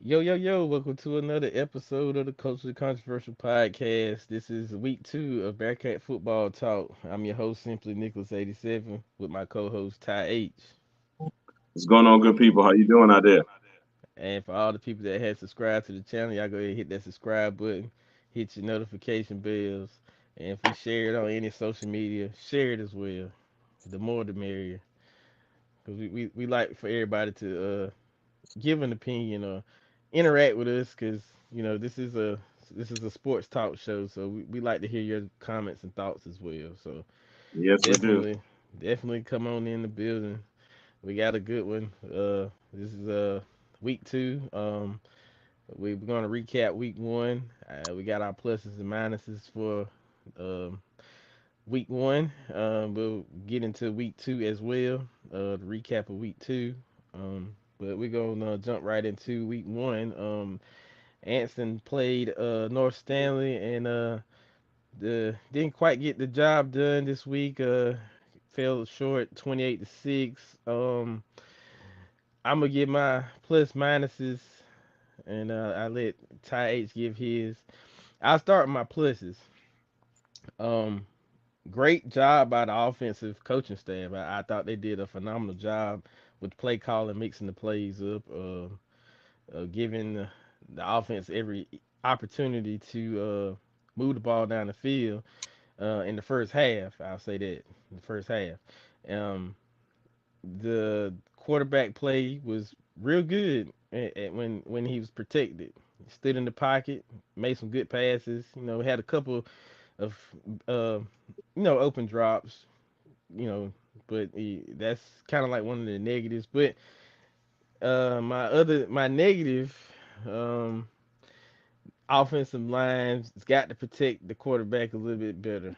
Yo, yo, yo, welcome to another episode of the Culturally Controversial Podcast. This is week two of Bearcat Football Talk. I'm your host, Simply Nicholas87, with my co-host, Ty H. What's going on, good people? How you doing out there? And for all the people that had subscribed to the channel, y'all go ahead and hit that subscribe button, hit your notification bells, and if we share it on any social media, share it as well. The more the merrier. Because we like for everybody to give an opinion or interact with us because this is a sports talk show, so we like to hear your comments and thoughts as well. So Yes, we do. definitely, definitely come on in the building. We got a good one. This is week two. We're gonna recap week one. We got our pluses and minuses for um, week one. We'll get into week two as well. The recap of week two. But we're gonna jump right into week one. Anston played North Stanley and the didn't quite get the job done this week. Fell short 28-6. I'm gonna give my plus minuses and I let Ty H give his. I'll start with my pluses. Um, Great job by the offensive coaching staff. I thought they did a phenomenal job with play calling, mixing the plays up, giving the offense every opportunity to move the ball down the field in the first half. I'll say that in the first half. Um, the quarterback play was real good when he was protected. He stood in the pocket, made some good passes. Had a couple of uh, open drops. You know, but that's kind of like one of the negatives. But my negative, um, offensive lines has got to protect the quarterback a little bit better.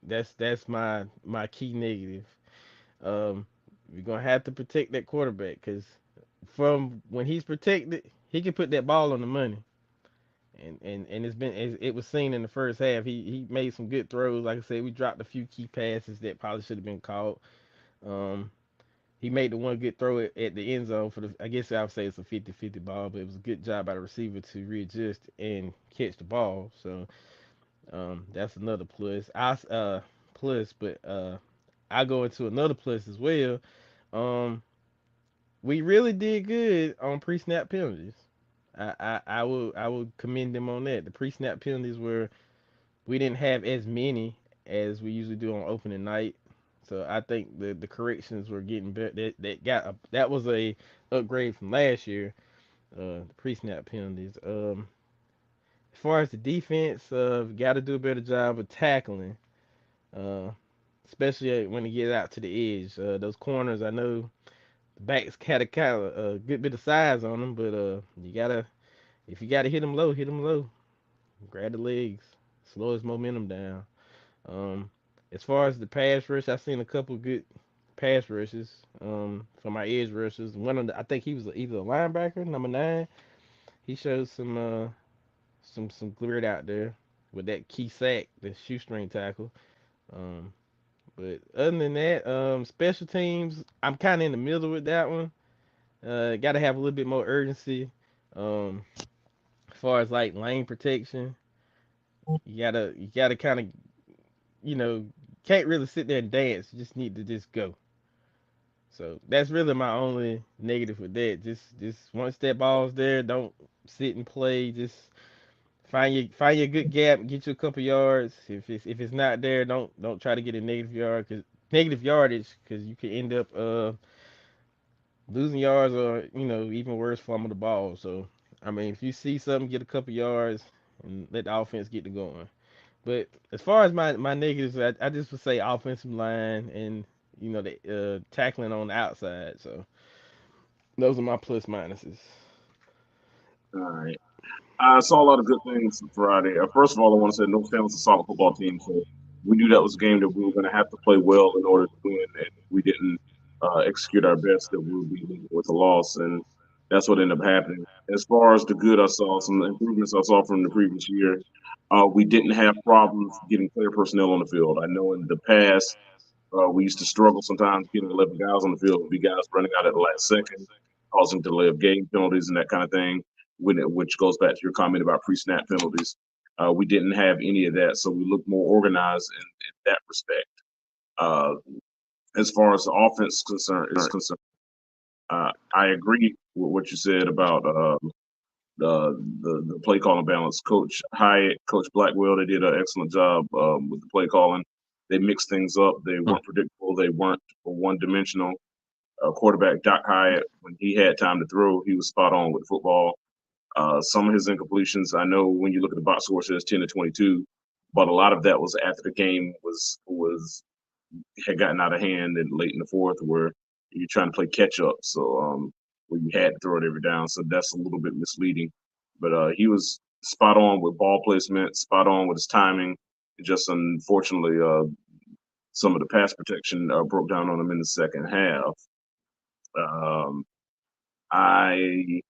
That's my key negative. Um, you're gonna have to protect that quarterback because from when he's protected, he can put that ball on the money. And it was seen in the first half. He made some good throws. Like I said, we dropped a few key passes that probably should have been caught. Um, he made the one good throw at the end zone for the. I guess I would say it's a 50-50 ball, but it was a good job by the receiver to readjust and catch the ball. So that's another plus. But I go into another plus as well. Um, we really did good on pre-snap penalties. I will commend them on that. The pre-snap penalties were we didn't have as many as we usually do on opening night. So I think the corrections were getting better. That was a upgrade from last year. The pre-snap penalties. As far as the defense, got to do a better job of tackling, uh, especially when they get out to the edge. Those corners, I know the backs had a kind of a good bit of size on them, but if you gotta hit them low, hit them low. Grab the legs, slow his momentum down. Um, as far as the pass rush, I've seen a couple good pass rushes from my edge rushers. I think he was either a linebacker, number 9. He showed some grit out there with that key sack, the shoestring tackle. Um, but other than that, special teams, I'm kind of in the middle with that one. Got to have a little bit more urgency. Um, as far as like lane protection, you gotta kind of you know can't really sit there and dance. You just need to just go. So that's really my only negative with that. Just once that ball's there, don't sit and play. Just find your good gap, get you a couple yards. If it's not there, don't try to get a negative yardage because you can end up losing yards or even worse, fumble the ball. So I mean, if you see something, get a couple yards and let the offense get to going. But as far as my negatives, I just would say offensive line and the tackling on the outside. So those are my plus minuses. All right. I saw a lot of good things Friday. First of all, I want to say North Carolina's a solid football team, so we knew that was a game that we were going to have to play well in order to win, and if we didn't execute our best, that we would be leaving with a loss, and that's what ended up happening. As far as the good, I saw some improvements I saw from the previous year. We didn't have problems getting player personnel on the field. I know in the past we used to struggle sometimes getting 11 guys on the field, be guys running out at the last second, causing delay of game penalties and that kind of thing. which goes back to your comment about pre-snap penalties. We didn't have any of that, so we looked more organized in that respect. Uh, as far as the offense is concerned, I agree with what you said about the play calling balance. Coach Hyatt, Coach Blackwell, they did an excellent job with the play calling. They mixed things up. They weren't predictable. They weren't one dimensional. Quarterback Doc Hyatt, when he had time to throw, he was spot on with football. Some of his incompletions, I know when you look at the box score, it says 10 to 22, but a lot of that was after the game was had gotten out of hand and late in the fourth, where you're trying to play catch up. So where you had to throw it every down. So that's a little bit misleading. But he was spot on with ball placement, spot on with his timing. Just unfortunately, some of the pass protection broke down on him in the second half. Um, I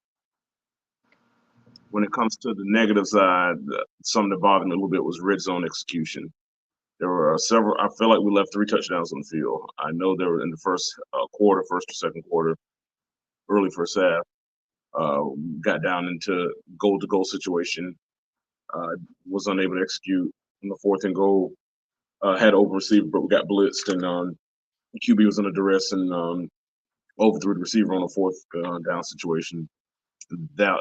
When it comes to the negative side, something that bothered me a little bit was red zone execution. There were several. I feel like we left 3 touchdowns on the field. I know they were in the first quarter, first or second quarter, early first half. Uh, got down into goal to goal situation. Was unable to execute on the fourth and goal. Had over receiver, but we got blitzed, and QB was under duress and overthrew the receiver on a fourth down situation. That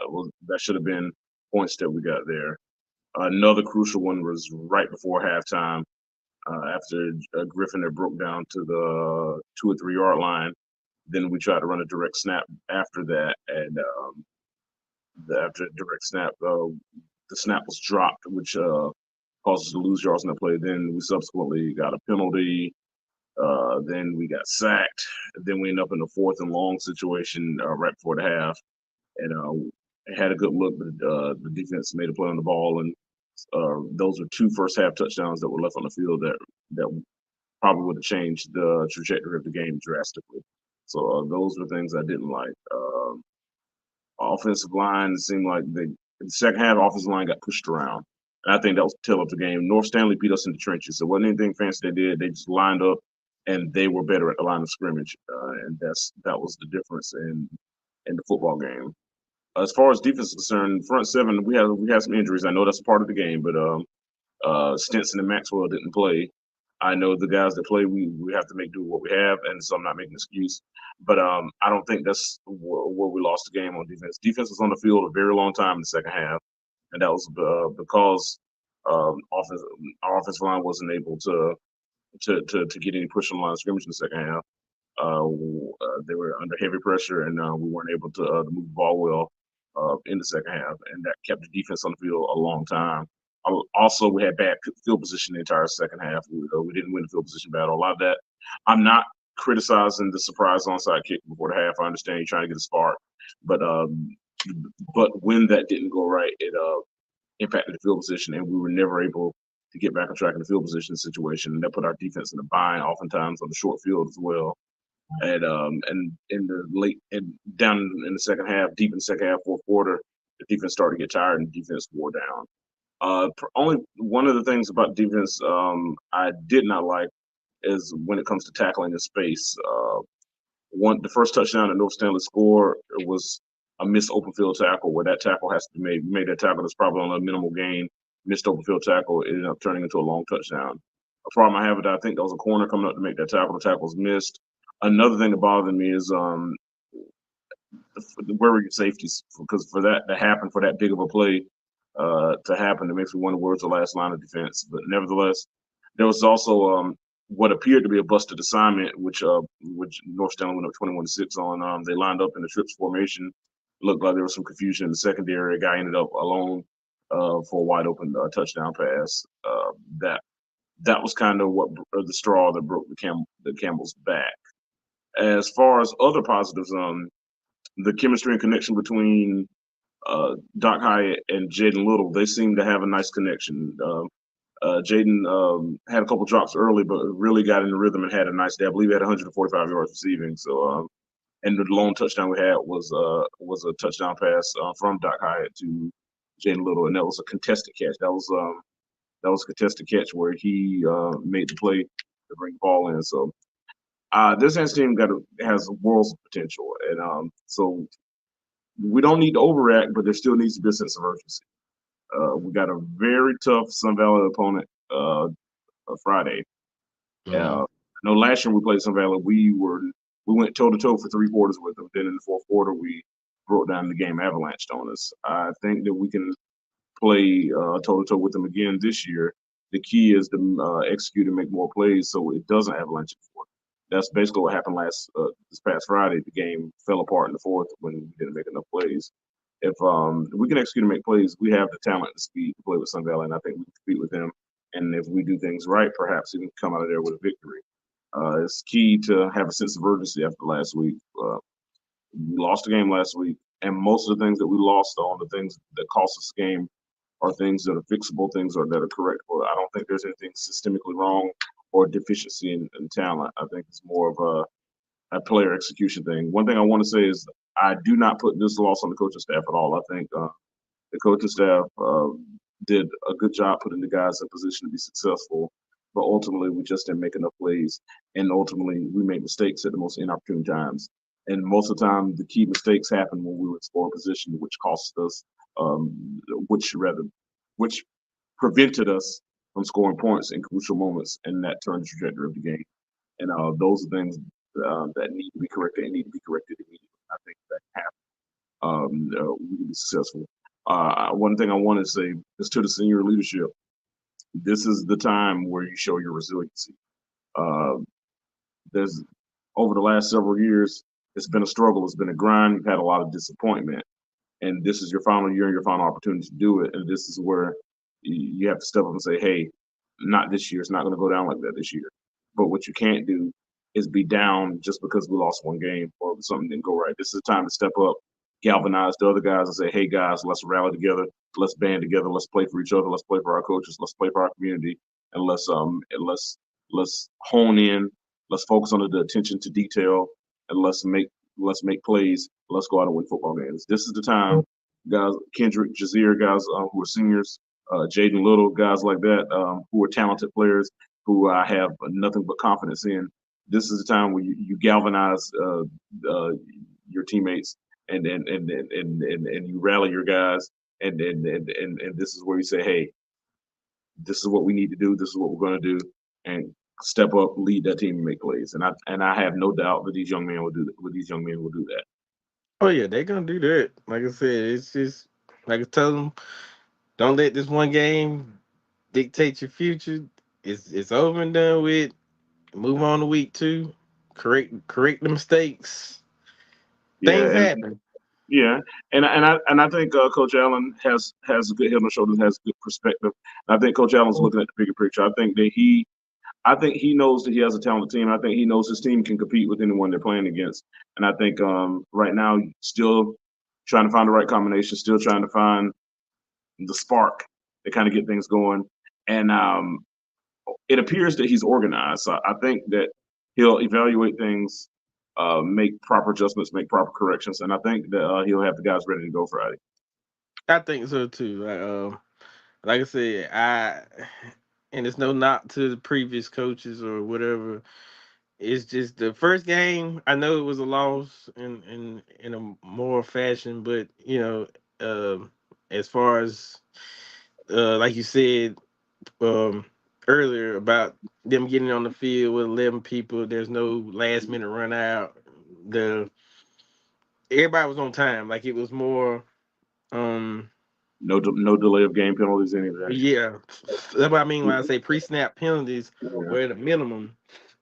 should have been points that we got there. Another crucial one was right before halftime, after Griffin had broke down to the 2 or 3 yard line. Then we tried to run a direct snap after that, and after the direct snap, the snap was dropped, which caused us to lose yards in the play. Then we subsequently got a penalty. Then we got sacked. Then we ended up in a fourth and long situation right before the half, and had a good look, but the defense made a play on the ball, and those are 2 first half touchdowns that were left on the field that probably would have changed the trajectory of the game drastically. So those are things I didn't like. Offensive line seemed like in the second half, offensive line got pushed around. And I think that was the tail of the game. North Stanley beat us in the trenches. So it wasn't anything fancy they did. They just lined up and they were better at the line of scrimmage. And that was the difference in the football game. As far as defense is concerned, front seven, we had some injuries. I know that's a part of the game, but Stinson and Maxwell didn't play. I know the guys that play, we have to make do with what we have, and so I'm not making an excuse. But I don't think that's where we lost the game on defense. Defense was on the field a very long time in the second half, and that was because offense, our offensive line wasn't able to get any push on the line of scrimmage in the second half. They were under heavy pressure, and we weren't able to move the ball well in the second half, and that kept the defense on the field a long time. Also, we had bad field position the entire second half. We didn't win the field position battle. A lot of that, I'm not criticizing the surprise onside kick before the half. I understand you're trying to get a spark, but when that didn't go right, it impacted the field position, and we were never able to get back on track in the field position situation. And that put our defense in a bind, oftentimes on the short field as well. And in the late and down in the second half, deep in the second half, fourth quarter, the defense started to get tired and the defense wore down. Only one of the things about defense I did not like is when it comes to tackling in space. The first touchdown that North Stanley scored was a missed open field tackle where that tackle has to be made. We made that tackle that's probably on a minimal gain. Missed open field tackle, it ended up turning into a long touchdown. A problem I have with that, I think there was a corner coming up to make that tackle. The tackle was missed. Another thing that bothered me is where were your safeties? Because for that to happen, for that big of a play to happen, it makes me wonder where's the last line of defense. But nevertheless, there was also what appeared to be a busted assignment, which North Stanley went up 21-6 on. They lined up in the trips formation. Looked like there was some confusion in the secondary. A guy ended up alone for a wide open touchdown pass. That was kind of what the straw that broke the camel's back. As far as other positives, the chemistry and connection between Doc Hyatt and Jaden Little, they seem to have a nice connection. Jaden had a couple drops early, but really got in the rhythm and had a nice day. I believe he had 145 yards receiving. So, and the lone touchdown we had was a touchdown pass from Doc Hyatt to Jaden Little, and that was a contested catch. That was a contested catch where he made the play to bring the ball in. So this Saints team has worlds of potential, and so we don't need to overreact, but there still needs to be a sense of urgency. We got a very tough Sun Valley opponent Friday. Mm-hmm. No, last year we played Sun Valley. We went toe to toe for 3 quarters with them. Then in the fourth quarter, we broke down the game, avalanched on us. I think that we can play toe to toe with them again this year. The key is to execute and make more plays so it doesn't avalanche in the fourth. That's basically what happened this past Friday. The game fell apart in the fourth when we didn't make enough plays. If we can execute and make plays, we have the talent and the speed to play with Sun Valley, and I think we can compete with them. And if we do things right, perhaps we can come out of there with a victory. It's key to have a sense of urgency after last week. We lost the game last week, and most of the things that we lost on the things that cost us the game are things that are fixable, things that are correctable. I don't think there's anything systemically wrong or deficiency in talent. I think it's more of a player execution thing. One thing I want to say is I do not put this loss on the coaching staff at all. I think the coaching staff did a good job putting the guys in position to be successful, but ultimately we just didn't make enough plays, and ultimately we made mistakes at the most inopportune times. And most of the time, the key mistakes happen when we were in scoring position, which cost us, which rather, which prevented us from scoring points in crucial moments, and that turned the trajectory of the game. And those are things that need to be corrected and need to be corrected immediately. I think that we can be successful. One thing I want to say is to the senior leadership: this is the time where you show your resiliency. Uh, there's over the last several years, it's been a struggle, it's been a grind. You've had a lot of disappointment, and this is your final year and your final opportunity to do it. And this is where you have to step up and say, "Hey, not this year. It's not going to go down like that this year." But what you can't do is be down just because we lost one game or something didn't go right. This is the time to step up, galvanize the other guys, and say, "Hey, guys, let's rally together. Let's band together. Let's play for each other. Let's play for our coaches. Let's play for our community, and let's hone in. Let's focus on the attention to detail, and let's make plays. Let's go out and win football games. This is the time, guys. Kendrick, Jazeer, guys who are seniors, Jaden Little, guys like that, who are talented players who I have nothing but confidence in. This is the time where you galvanize your teammates and you rally your guys and this is where you say, hey, this is what we need to do. This is what we're going to do, and step up, lead that team, and make plays. And I have no doubt that these young men will do that. These young men will do that. Oh yeah, they're gonna do that. Like I said, it's just like I tell them, don't let this one game dictate your future. It's over and done with. Move on to week two. Correct the mistakes. Yeah, Things and happen. yeah, and I think Coach Allen has a good head on his shoulders, has good perspective. And I think Coach Allen's looking at the bigger picture. I think he knows that he has a talented team. I think he knows his team can compete with anyone they're playing against. And I think right now, still trying to find the right combination, still trying to find the spark to kind of get things going. And it appears that he's organized. So I think that he'll evaluate things, make proper adjustments, make proper corrections, and I think that he'll have the guys ready to go Friday. I think so too. Like I said, and it's no knock to the previous coaches or whatever. It's just the first game. I know it was a loss in a more fashion, but as far as like you said um, earlier about them getting on the field with 11 people, there's no last minute run out. The Everybody was on time. Like it was more. Um, No delay of game penalties, any of that. yeah, that's what I mean when I say pre-snap penalties Yeah. were at a minimum.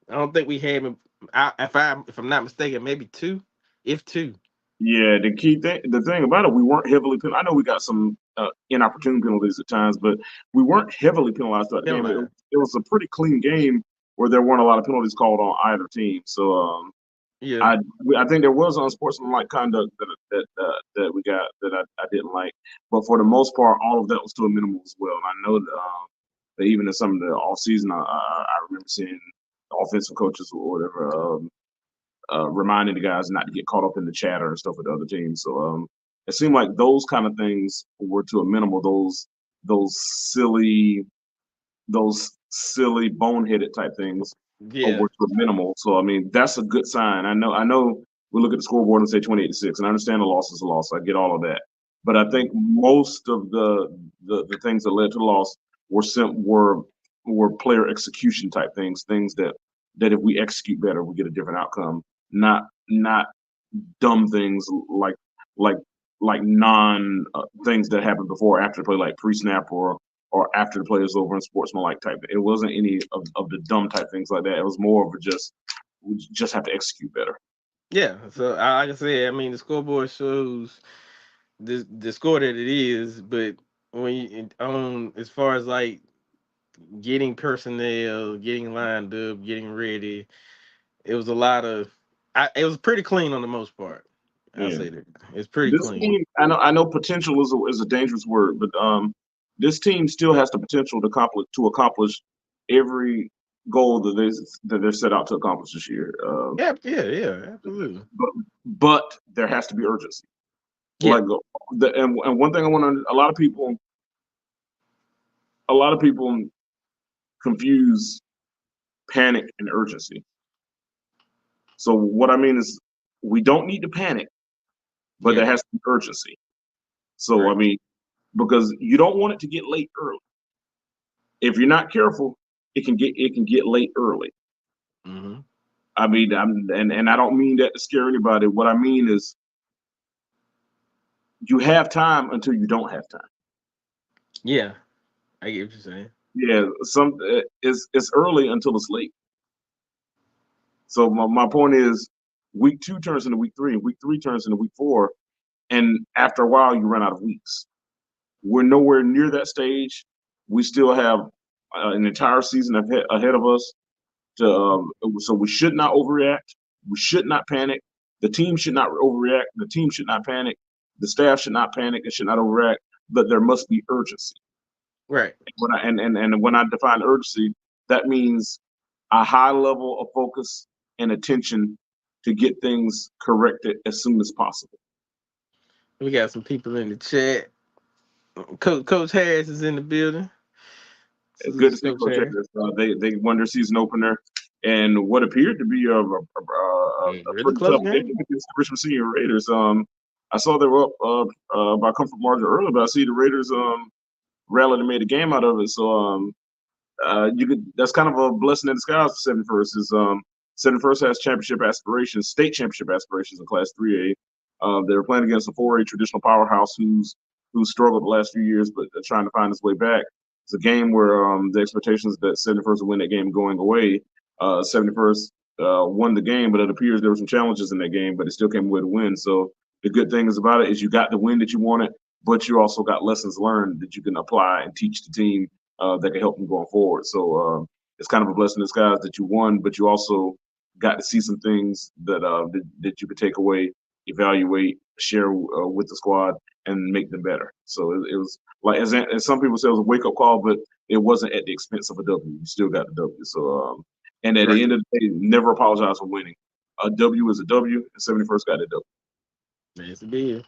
I don't think we had. If I'm not mistaken, maybe two, if two. Yeah, the thing about it, we weren't heavily. I know we got some inopportune penalties at times, but we weren't heavily penalized throughout the game. It, Penalized. it was a pretty clean game where there weren't a lot of penalties called on either team. So Yeah, I think there was unsportsmanlike conduct that we got that I didn't like, but for the most part, all of that was to a minimum as well. And I know that even in some of the off season, I remember seeing offensive coaches or whatever reminding the guys not to get caught up in the chatter and stuff with the other teams. So it seemed like those kind of things were to a minimal. Those silly those silly boneheaded type things yeah. were to a minimal. So I mean that's a good sign. I know we look at the scoreboard and say 28-6. And I understand the loss is a loss. I get all of that. But I think most of the things that led to the loss were player execution type things, things that if we execute better, we get a different outcome. Not dumb things like like non things that happened before or after the play, like pre-snap or after the play is over and sportsmanlike type. It wasn't any of the dumb type things like that. It was more of a just we just have to execute better. Yeah. So like I said, I mean the scoreboard shows the score that it is, but when you on as far as like getting personnel, getting lined up, getting ready, it was a lot of. It was pretty clean on the most part. I'll Yeah. say that it's pretty This clean. team, I know potential is a dangerous word, but this team still has the potential to accomplish every goal that they're set out to accomplish this year. Yeah, yeah, yeah, absolutely. But but there has to be urgency. Yeah, Like and one thing I want to a lot of people confuse panic and urgency. So what I mean is we don't need to panic, but yeah, there has to be urgency. So I right. mean, because you don't want it to get late early. If you're not careful, it can get late early. Hmm. I mean, and I don't mean that to scare anybody. What I mean is you have time until you don't have time. Yeah, I get what you're saying. Yeah, it's early until it's late. So my point is, week two turns into week three, and week three turns into week four, and after a while, you run out of weeks. We're nowhere near that stage. We still have an entire season ahead of us. So we should not overreact. We should not panic. The team should not overreact. The team should not panic. The staff should not panic. It should not overreact. But there must be urgency. Right. And when I define urgency, that means a high level of focus and attention to get things corrected as soon as possible. We got some people in the chat. Coach Harris is in the building. It's good to Salute see to Coach Coach Harris. Akers. They won their season opener, and what appeared to be a Really pretty close tough game game. against the Richmond Senior Raiders. I saw they were up by comfort margin early, but I see the Raiders rallied and made a game out of it. So you could that's kind of a blessing in disguise for 71st. Is 71st has championship aspirations, state championship aspirations in Class 3A. They're playing against a 4A traditional powerhouse who's struggled the last few years, but trying to find his way back. It's a game where the expectations that 71st would win that game going away. 71st won the game, but it appears there were some challenges in that game, but it still came away to win. So the good thing is about it is you got the win that you wanted, but you also got lessons learned that you can apply and teach the team that can help them going forward. So it's kind of a blessing in disguise that you won, but you also got to see some things that you could take away, evaluate, share with the squad, and make them better. So it was like as some people say, it was a wake up call, but it wasn't at the expense of a W. You still got the W. So and at the Right. end of the day, never apologize for winning. A W is a W, and 71st got a W. Yes, it is.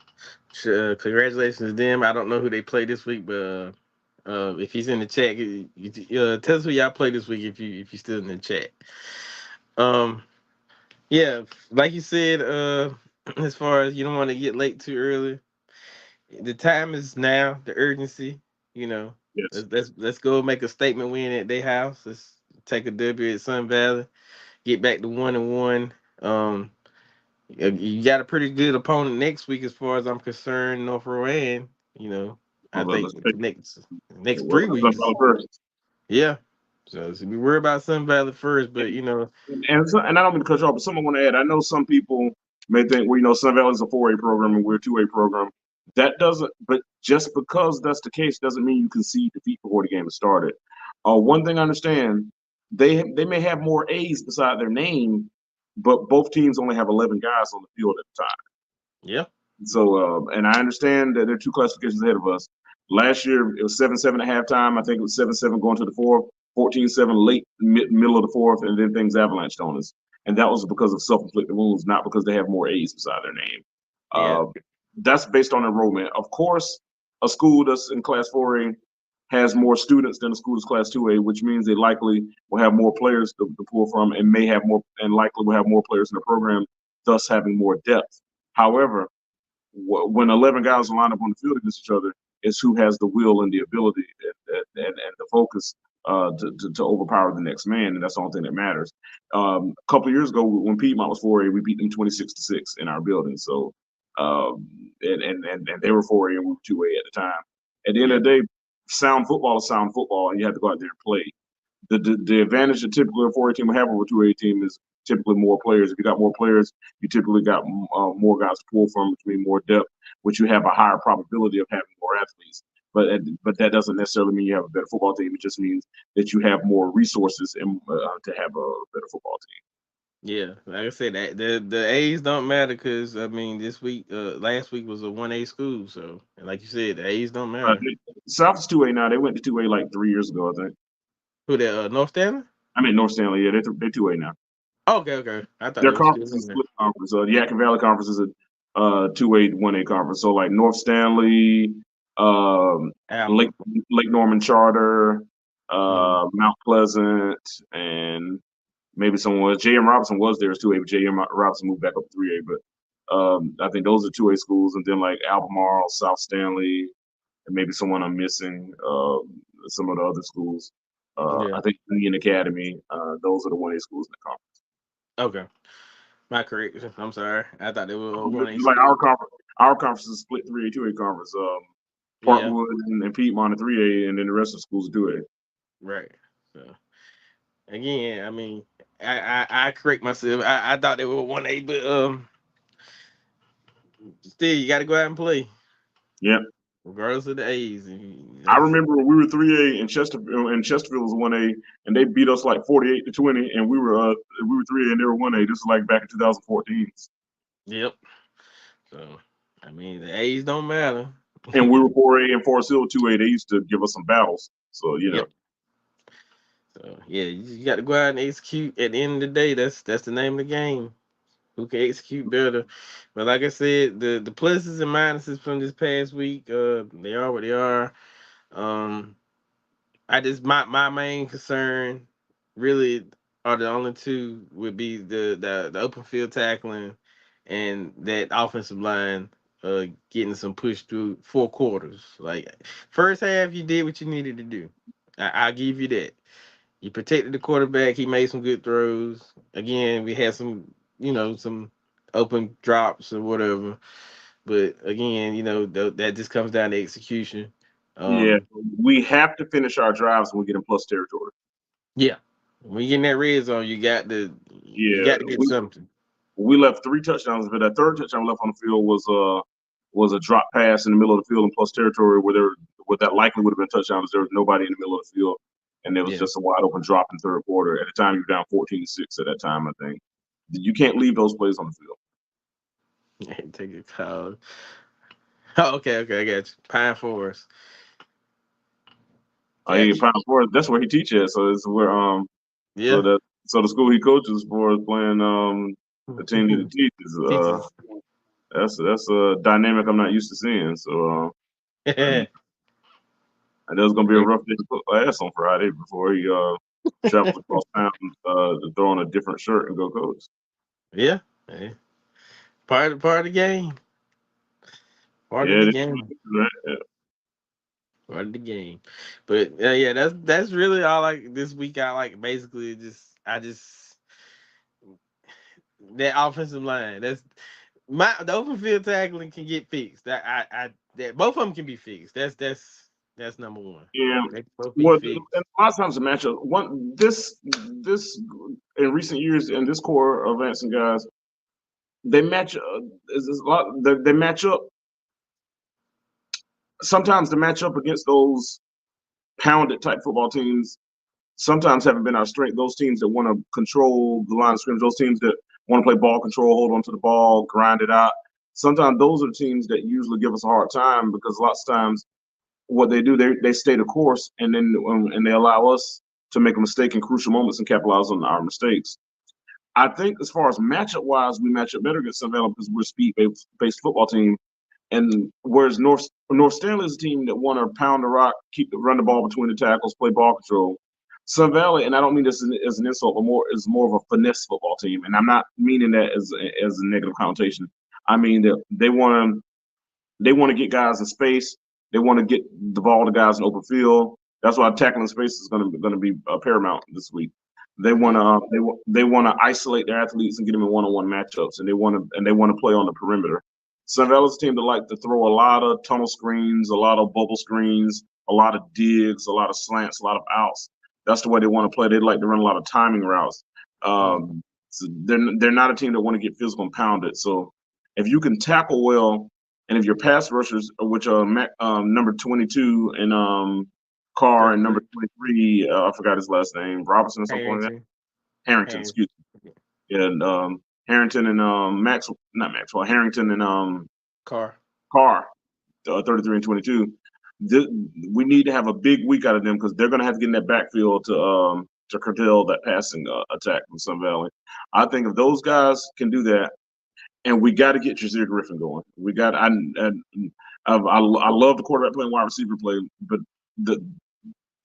Congratulations to them. I don't know who they play this week, but if he's in the chat, tell us who y'all play this week if you still in the chat. Um, yeah, like you said, as far as you don't want to get late too early, the time is now. The urgency, you know. Yes, Let's go make a statement win at their house. Let's take a W at Sun Valley. Get back to 1-1. You got a pretty good opponent next week, as far as I'm concerned. North Rowan, you know, I well, let's think take next what 3 weeks, first. yeah. So we worry about Sun Valley first, but you know, And I don't mean to cut you off, but someone want to add. I know some people may think, well, Sun Valley is a 4A program and we're a 2A program. That doesn't, but just because that's the case doesn't mean you concede defeat before the game has started. One thing I understand, they may have more A's beside their name, but both teams only have 11 guys on the field at the time. yeah, So, and I understand that there are two classifications ahead of us. Last year, it was 7-7 at halftime. I think it was 7-7 going to the fourth, 14-7 late, middle of the fourth, and then things avalanched on us. And that was because of self-inflicted wounds, not because they have more A's beside their name. yeah, Uh, that's based on enrollment. Of course, a school that's in Class 4A has more students than a school that's Class 2A, which means they likely will have more players to pull from and may have more, and likely will have more players in the program thus having more depth. However, when 11 guys line up on the field against each other, it's who has the will and the ability and the focus to overpower the next man, and that's the only thing that matters. A couple of years ago, when Piedmont was 4A, we beat them 26-6 in our building. So, and they were 4A and we were 2A at the time. At the end Yeah. of the day, sound football is sound football, and you have to go out there and play. The advantage that typically a 4A team will have over a 2A team is typically more players. If you got more players, you typically got more guys to pull from, which means more depth, which you have a higher probability of having more athletes. But that doesn't necessarily mean you have a better football team. It just means that you have more resources to have a better football team. Yeah, like I said, the A's don't matter because I mean this week, last week was a 1A school, so and like you said, the A's don't matter. South is 2A now. They went to 2A like 3 years ago, I think. Who that? North Stanley? I mean North Stanley, yeah, they're 2A now. Okay, okay. I thought Their they were still conference is in a there. split conference. The Yadkin Valley Conference is a 2A 1A conference. So like North Stanley, um, Lake Alpha. Lake Norman Charter, Mm, Mount Pleasant, and maybe someone was J.M. Robinson was there as 2A, but J.M. Robinson moved back up to 3A. But I think those are 2A schools, and then like Albemarle, South Stanley, and maybe someone I'm missing. Some of the other schools. yeah. I think Union Academy. Those are the 1A schools in the conference. Okay. My correction. I'm sorry. I thought they were a 1A Like school. our conference is split 3A, 2A conference. Yeah. Parkwood and Piedmont are 3A, and then the rest of the schools are 2A. Right. So again, I mean, I correct myself. I thought they were 1A, but still, you got to go out and play Yeah, regardless of the A's. And I that's remember when we were 3A and Chesterfield was 1A, and they beat us like 48-20, and we were 3A and they were 1A. This is like back in 2014, yep. So I mean, the A's don't matter. and we were 4A and Forest Hill 2A. They used to give us some battles. So Yep. So yeah, you got to go out and execute. At the end of the day, that's the name of the game. Who can execute better? But like I said, the pluses and minuses from this past week, they are what they are. Um, I just my main concern really are the only two would be the open field tackling and that offensive line getting some push through 4 quarters. Like first half you did what you needed to do. I'll give you that. You protected the quarterback, he made some good throws. Again, we had some some open drops or whatever. But again, that just comes down to execution. yeah, Um, we have to finish our drives when we get in plus territory. Yeah. When you get in that red zone, you Yeah, got to get something. we left 3 touchdowns, but that third touchdown left on the field was a drop pass in the middle of the field in plus territory where that likely would have been a touchdown because there was nobody in the middle of the field, and there was Yeah. just a wide open drop in the third quarter. At the time, you were down 14-6 at that time, I think. You can't leave those plays on the field. Take a call. Oh, okay, okay, I got you. Pine Forest. He Got you. Pine Forest, that's where he teaches. So it's where so Yeah. that so the school he coaches for is playing the team that he teaches. Teachers. That's a dynamic I'm not used to seeing. So Yeah. and it was gonna be a rough day to put ass on Friday before he travels across town to throw on a different shirt and go coach. Yeah. Part of the game. Part of Yeah, the game. Part of the game. But yeah, that's really all like this week. I like basically just that offensive line. That's the open field tackling can get fixed. That both of them can be fixed. That's number one. yeah. They can both be Well, fixed. and a lot of times the matchup this in recent years and this core of Anson guys they match is a lot they match up sometimes the matchup against those pounded type football teams sometimes haven't been our strength. Those teams that want to control the line of scrimmage, those teams that want to play ball control, hold on to the ball, grind it out. Sometimes those are the teams that usually give us a hard time because lots of times what they do, they stay the course and then and they allow us to make a mistake in crucial moments and capitalize on our mistakes. I think as far as matchup wise, we match up better against Sun Valley because we're a speed based football team. And whereas North Stanley is a team that want to pound the rock, run the ball between the tackles, play ball control. Sun Valley, and I don't mean this as an insult, but more is more of a finesse football team, and I'm not meaning that as a negative connotation. I mean that they want to get guys in space. They want to get the ball to guys in open field. That's why tackling space is going to be paramount this week. They want Yeah. to they want to isolate their athletes and get them in one-on-one matchups, and they want to play on the perimeter. Sun Valley's a team that like to throw a lot of tunnel screens, a lot of bubble screens, a lot of digs, a lot of slants, a lot of outs. That's the way they want to play. They like to run a lot of timing routes. Mm. So they're not a team that want to get physical and pounded. So if you can tackle well, and if your pass rushers, which are number 22 and Carr and number 33. 23, I forgot his last name, Robertson or something like that. Harrington. Harrington, Harrington. excuse me. And Harrington and not Maxwell, Harrington and Car. Carr, 33 and 22. Th- we need to have a big week out of them because they're going to have to get in that backfield to curtail that passing attack from Sun Valley. I think if those guys can do that, and we got to get Jazir Griffin going. We got I love the quarterback playing wide receiver play, but the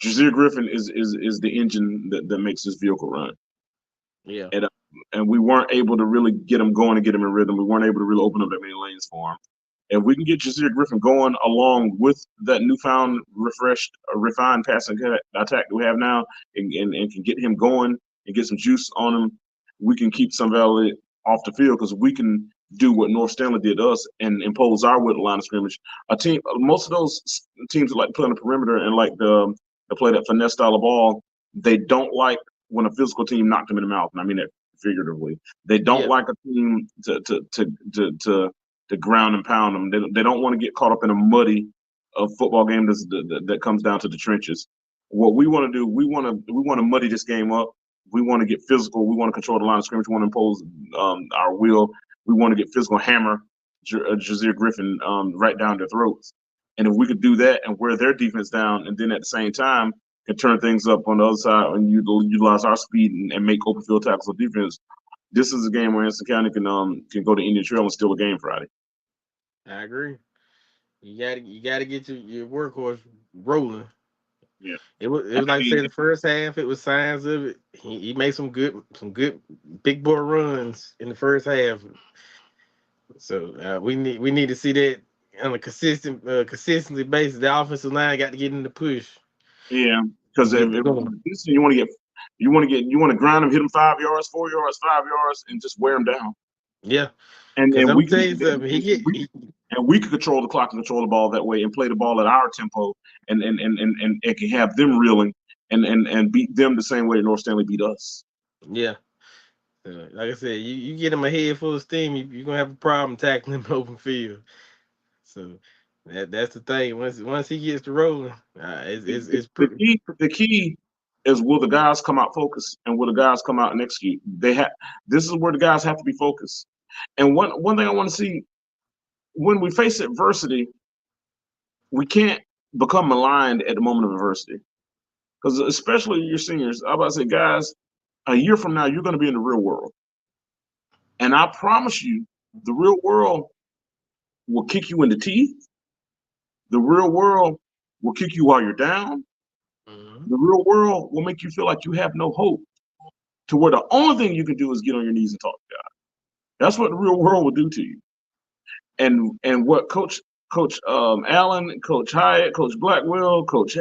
Jazir Griffin is the engine that makes this vehicle run. Yeah. And and we weren't able to really get him going and get him in rhythm. We weren't able to really open up that many lanes for him. If we can get Jazir Griffin going along with that newfound, refreshed, refined passing attack that we have now, and can get him going and get some juice on him, we can keep Sun Valley off the field because we can do what North Stanley did to us and impose our will line of scrimmage. A team, most of those teams that like to play on the perimeter and like to play that finesse style of ball, they don't like when a physical team knocked them in the mouth. And I mean that figuratively. They don't Yeah. like a team to ground and pound them. They don't want to get caught up in a muddy football game that comes down to the trenches. What we want to do, we want to muddy this game up. We want to get physical. We want to control the line of scrimmage. We want to impose our will. We want to get physical, hammer Jazir Griffin right down their throats. And if we could do that and wear their defense down, and then at the same time can turn things up on the other side and utilize our speed and make open field tackles on defense, this is a game where Anson County can go to Indian Trail and steal a game Friday. I agree. You gotta get your workhorse rolling. Yeah. It was And I like I mean, said, the first half it was signs of it. He made some good big boy runs in the first half. So we need to see that on a consistently basis. The offensive line got to get in the push yeah, because and get it going. you want to grind them, hit them 5 yards, 4 yards, 5 yards, and just wear them down. Yeah, And because and I'm we gonna tell can you something. and we can control the clock and control the ball that way and play the ball at our tempo and it can have them reeling and beat them the same way that North Stanley beat us. Yeah. Like I said, you get him a head full of steam, you're gonna have a problem tackling him open field. So that's the thing. Once he gets to rolling, it's The pretty. key the key is, will the guys come out focused and will the guys come out and execute? This is where the guys have to be focused. And one thing I want to see, when we face adversity, we can't become maligned at the moment of adversity. Because especially your seniors, I'm about to say, guys, a year from now, you're going to be in the real world. And I promise you, the real world will kick you in the teeth. The real world will kick you while you're down. Mhm. The real world will make you feel like you have no hope, to where the only thing you can do is get on your knees and talk to God. That's what the real world will do to you. And what Coach Allen, Coach Hyatt, Coach Blackwell, Coach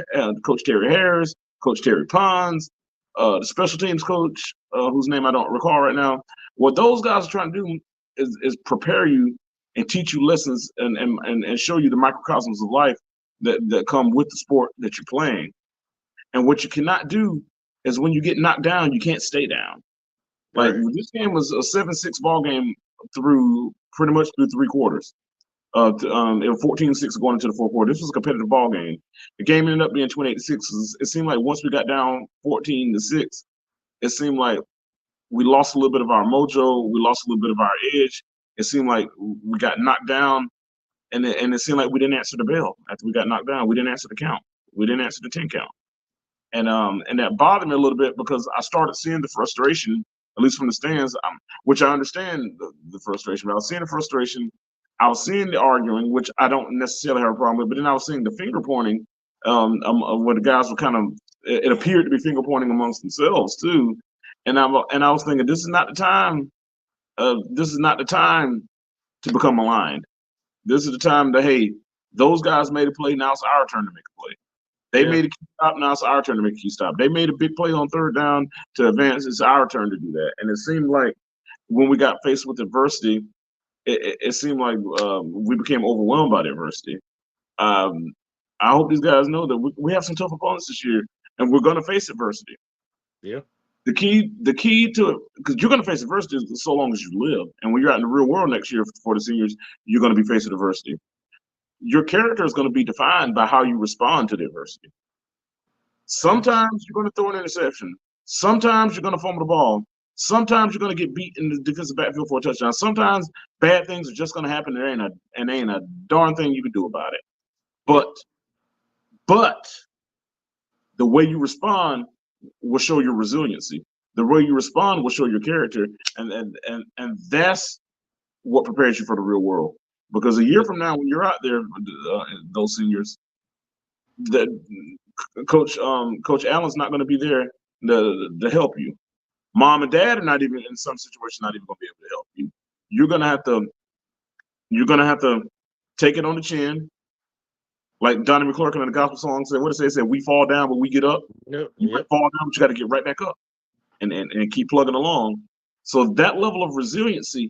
Terry Harris, Coach Terry Pons, the special teams coach, whose name I don't recall right now. What those guys are trying to do is prepare you and teach you lessons and show you the microcosms of life that come with the sport that you're playing. And what you cannot do is, when you get knocked down, you can't stay down. Like, Right. this game was a 7-6 ball game through pretty much through three quarters. It was 14-6 going into the fourth quarter. This was a competitive ball game. The game ended up being 28-6. It seemed like once we got down 14-6, it seemed like we lost a little bit of our mojo. We lost a little bit of our edge. It seemed like we got knocked down, and it seemed like we didn't answer the bell after we got knocked down. We didn't answer the count. We didn't answer the 10 count. And that bothered me a little bit because I started seeing the frustration, at least from the stands, which I understand the frustration. But I was seeing the frustration. I was seeing the arguing, which I don't necessarily have a problem with. But then I was seeing the finger pointing, where the guys were kind of it appeared to be finger pointing amongst themselves too. And I was thinking, this is not the time. This is not the time to become maligned. This is the time that, hey, those guys made a play. Now it's our turn to make a play. They Yeah. made a key stop. Now it's our turn to make a key stop. They made a big play on third down to advance. It's our turn to do that. And it seemed like when we got faced with adversity, it seemed like we became overwhelmed by the adversity. Um, I hope these guys know that we have some tough opponents this year, and we're going to face adversity. Yeah. The key to it, because you're going to face adversity so long as you live, and when you're out in the real world next year for the seniors, you're going to be facing adversity. Your character is going to be defined by how you respond to the adversity. Yeah. Sometimes you're going to throw an interception. Sometimes you're going to fumble the ball. Sometimes you're going to get beat in the defensive backfield for a touchdown. Sometimes bad things are just going to happen. There ain't a darn thing you can do about it. Yeah. But the way you respond will show your resiliency. The way you respond will show your character, and that's what prepares you for the real world. Because a year Yeah. from now, when you're out there, those seniors, that Coach Allen's not going to be there to help you. Mom and dad are not even in some situations not even going to be able to help you. You're gonna have to take it on the chin, like Donnie McClurkin in the gospel song said. What did it say? It said, "We fall down, but we get up." Yep. You might Yep. fall down, but you got to get right back up and keep plugging along. So that level of resiliency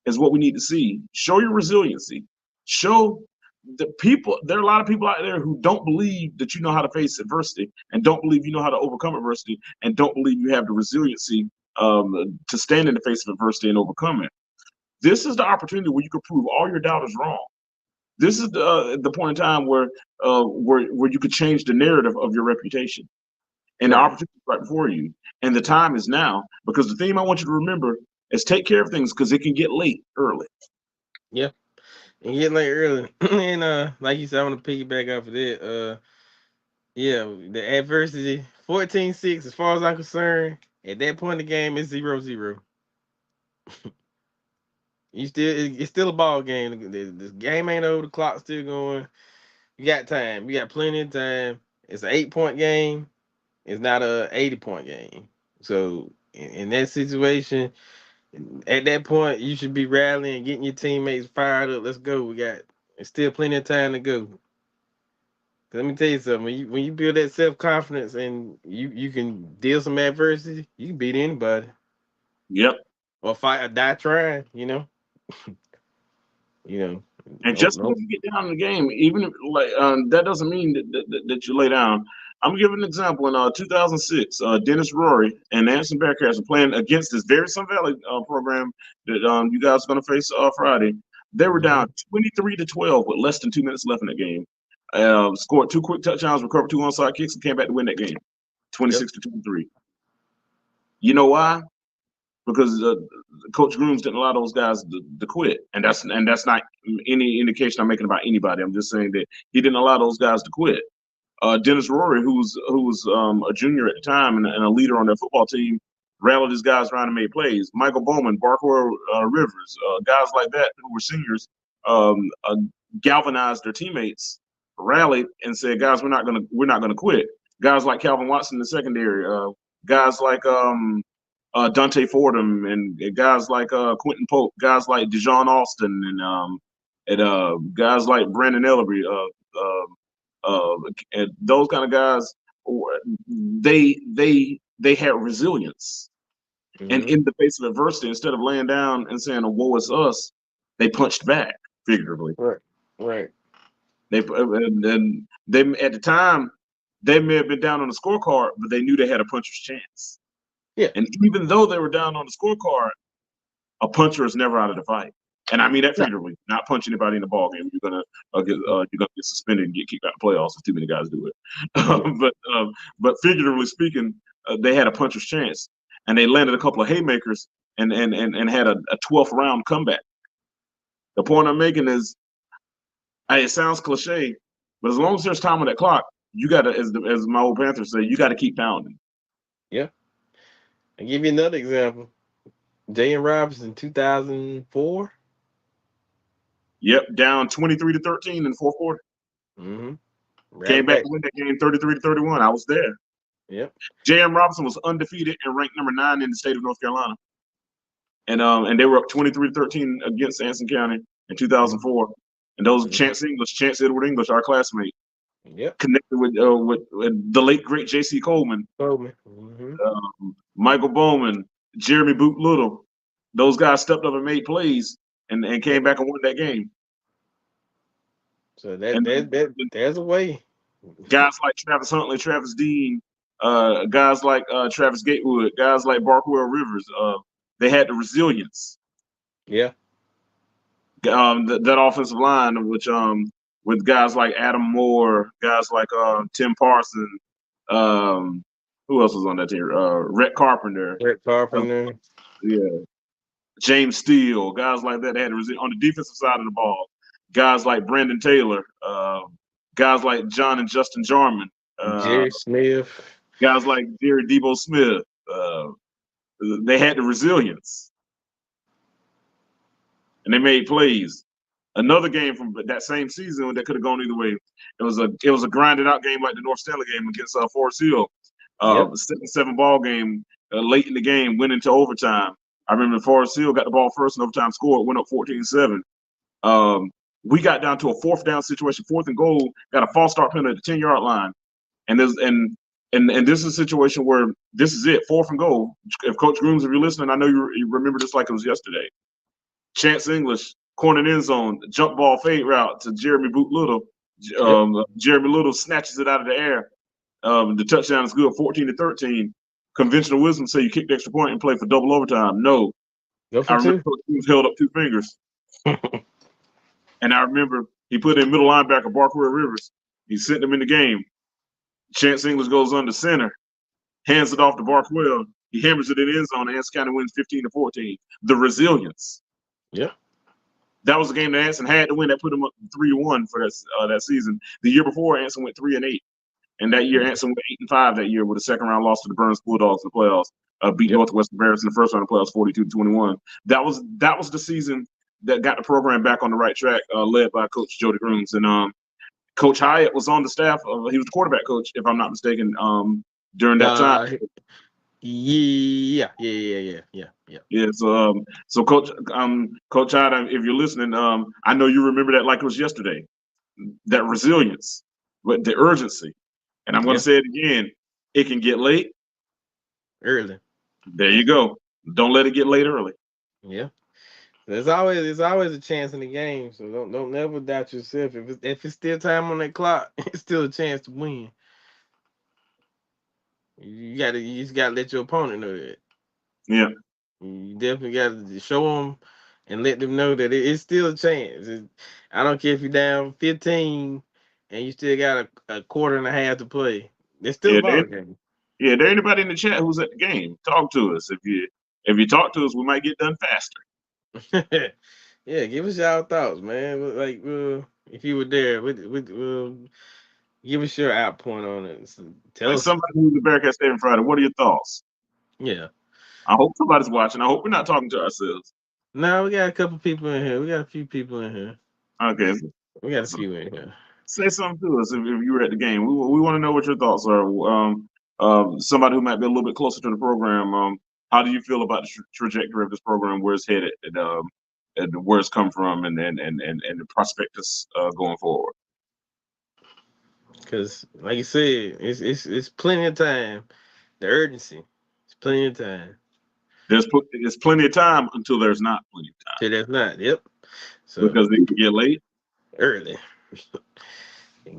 is what we need to see. Show your resiliency. Show the people. There are a lot of people out there who don't believe that you know how to face adversity, and don't believe you know how to overcome adversity, and don't believe you have the resiliency to stand in the face of adversity and overcome it. This is the opportunity where you can prove all your doubters wrong. This is the point in time where you could change the narrative of your reputation, and the Right. opportunity is right before you. And the time is now, because the theme I want you to remember is take care of things, because it can get late early. Yeah. And getting late early. And like you said, I want to piggyback off of that. Yeah, the adversity, 14-6, as far as I'm concerned, at that point in the game, it's 0-0. It's still a ball game. The game ain't over. The clock's still going. You got time. You got plenty of time. It's an 8-point game. It's not a 80-point game. So in that situation, at that point, you should be rallying, getting your teammates fired up. Let's go. It's still plenty of time to go. Let me tell you something. When you build that self confidence and you can deal some adversity, you can beat anybody Yep. or fight or die trying. You know. And Nope. just because Nope. you get down in the game, even if like that doesn't mean that you lay down. I'm gonna give an example. In 2006, Dennis Rory and the Anderson Bearcats were playing against this very Sun Valley program that you guys are gonna face Friday. They were Hmm. down 23-12 with less than 2 minutes left in the game. Scored two quick touchdowns, recovered two onside kicks, and came back to win that game, Yep. 26-23. You know why? Because Coach Grooms didn't allow those guys to quit, and that's not any indication I'm making about anybody. I'm just saying that he didn't allow those guys to quit. Dennis Rory, who was a junior at the time and a leader on their football team, rallied his guys around and made plays. Michael Bowman, Barker Rivers, guys like that who were seniors, um, uh, galvanized their teammates, rallied and said, "Guys, we're not gonna quit." Guys like Calvin Watson in the secondary, guys like Dante Fordham, and guys like Quentin Pope, guys like Dijon Austin, and guys like Brandon Ellery. And those kind of guys, they had resilience, and Hmm. in the face of adversity, instead of laying down and saying, "Oh, woe is us," they punched back figuratively. Right. Right. And they at the time they may have been down on the scorecard, but they knew they had a puncher's chance. Yeah. And even though they were down on the scorecard, a puncher is never out of the fight. And I mean that No. figuratively. Not punch anybody in the ball game. You're gonna get suspended and get kicked out of the playoffs if too many guys do it. Yeah. But figuratively speaking, they had a puncher's chance, and they landed a couple of haymakers and had a 12th round comeback. The point I'm making is, it sounds cliche, but as long as there's time on that clock, you got to, as my old Panthers say, you got to keep pounding. Yeah. I'll give you another example. J.M. Robinson, 2004. Yep, down 23-13 in the fourth quarter. Mm-hmm. Came Rally back back. to win that game 33-31. I was there. Yep. J.M. Robinson was undefeated and ranked number 9 in the state of North Carolina, and they were up 23-13 against Anson County in Mhm. 2004. And those Mhm. Chance Edward English, our classmate, Yep. connected with the late great J.C. Coleman, Coleman. Hmm. Michael Bowman, Jeremy Boot Little. Those guys stepped up and made plays and came Yep. back and won that game. So And there's a way. guys like Travis Huntley, Travis Dean, guys like Travis Gatewood, guys like Barkwell Rivers, they had the resilience. Yeah. That offensive line, which with guys like Adam Moore, guys like Tim Parson, um, who else was on that team? Rhett Carpenter, Brett uh, Carpenter. yeah, James Steele, guys like that. They had on the defensive side of the ball. Guys like Brandon Taylor, guys like John and Justin Jarman, uh, Jerry Smith. guys like Jerry Debo Smith. Uh, they had the resilience and they made plays. Another game from that same season that could have gone either way. It was a grinded out game like the North Stanley game against Forest Hill. Yep. 7-7 ball game late in the game, went into overtime. I remember Forest Hill got the ball first in overtime, scored, went up 14-7. We got down to a fourth down situation, fourth and goal, got a false start penalty at the 10-yard line. And there's and this is a situation where this is it, fourth and goal. If Coach Grooms, if you're listening, I know you remember this like it was yesterday. Chance English, corner end zone, jump ball fade route to Jeremy Boot Little. Yep. Jeremy Little snatches it out of the air. The touchdown is good, 14-13. Conventional wisdom say you kick the extra point and play for double overtime. No, Go I for remember two. Coach Grooms held up 2 fingers, and I remember he put in middle linebacker Barkwell Rivers. He sent him in the game. Chance English goes under center, hands it off to Barkwell. He hammers it in the end zone, and Anson County wins 15-14. The resilience. Yep. That was a game that Anson had to win. That put him up 3-1 for that season. The year before, Anson went 3-8, and that year Mhm. Anson went 8-5. That year with a second round loss to the Burns Bulldogs in the playoffs. Beat Yep. Northwestern Bears in the first round of the playoffs, 42-21. That was the season that got the program back on the right track, led by Coach Jody Grooms. And Coach Hyatt was on the staff. He was the quarterback coach, if I'm not mistaken, during that time. Uh, yeah. Yeah. Yeah. Yeah. Yeah. Yeah. Yeah, so Coach Hyatt, if you're listening, I know you remember that like it was yesterday. That resilience, but the urgency. And I'm going to Yeah. say it again. It can get late. Early. There you go. Don't let it get late early. Yeah. There's always a chance in the game, so don't never doubt yourself. If it's still time on that clock, it's still a chance to win. You just gotta let your opponent know that. Yeah, You definitely gotta show them and let them know that it's still a chance. I don't care if you're down 15 and you still got a quarter and a half to play. It's still a yeah, ball game. there anybody in the chat who's at the game? Talk to us. If you talk to us, we might get done faster. Yeah, give us y'all thoughts, man. Like, if you were there, give us your outpoint on it. So tell Like us. somebody who's the Bearcat Stadium Friday. What are your thoughts? Yeah. I hope somebody's watching. I hope we're not talking to ourselves. No, we got a couple people in here. We got a few people in here. Okay, We got a so few in here. say something to us if you were at the game. We want to know what your thoughts are. Somebody who might be a little bit closer to the program. How do you feel about the trajectory of this program, where it's headed, and where it's come from, and the prospectus going forward? Cause like you said, it's plenty of time. The urgency. It's plenty of time. There's plenty of time until there's not plenty of time Till that's not. Yep. So because it can get late. early.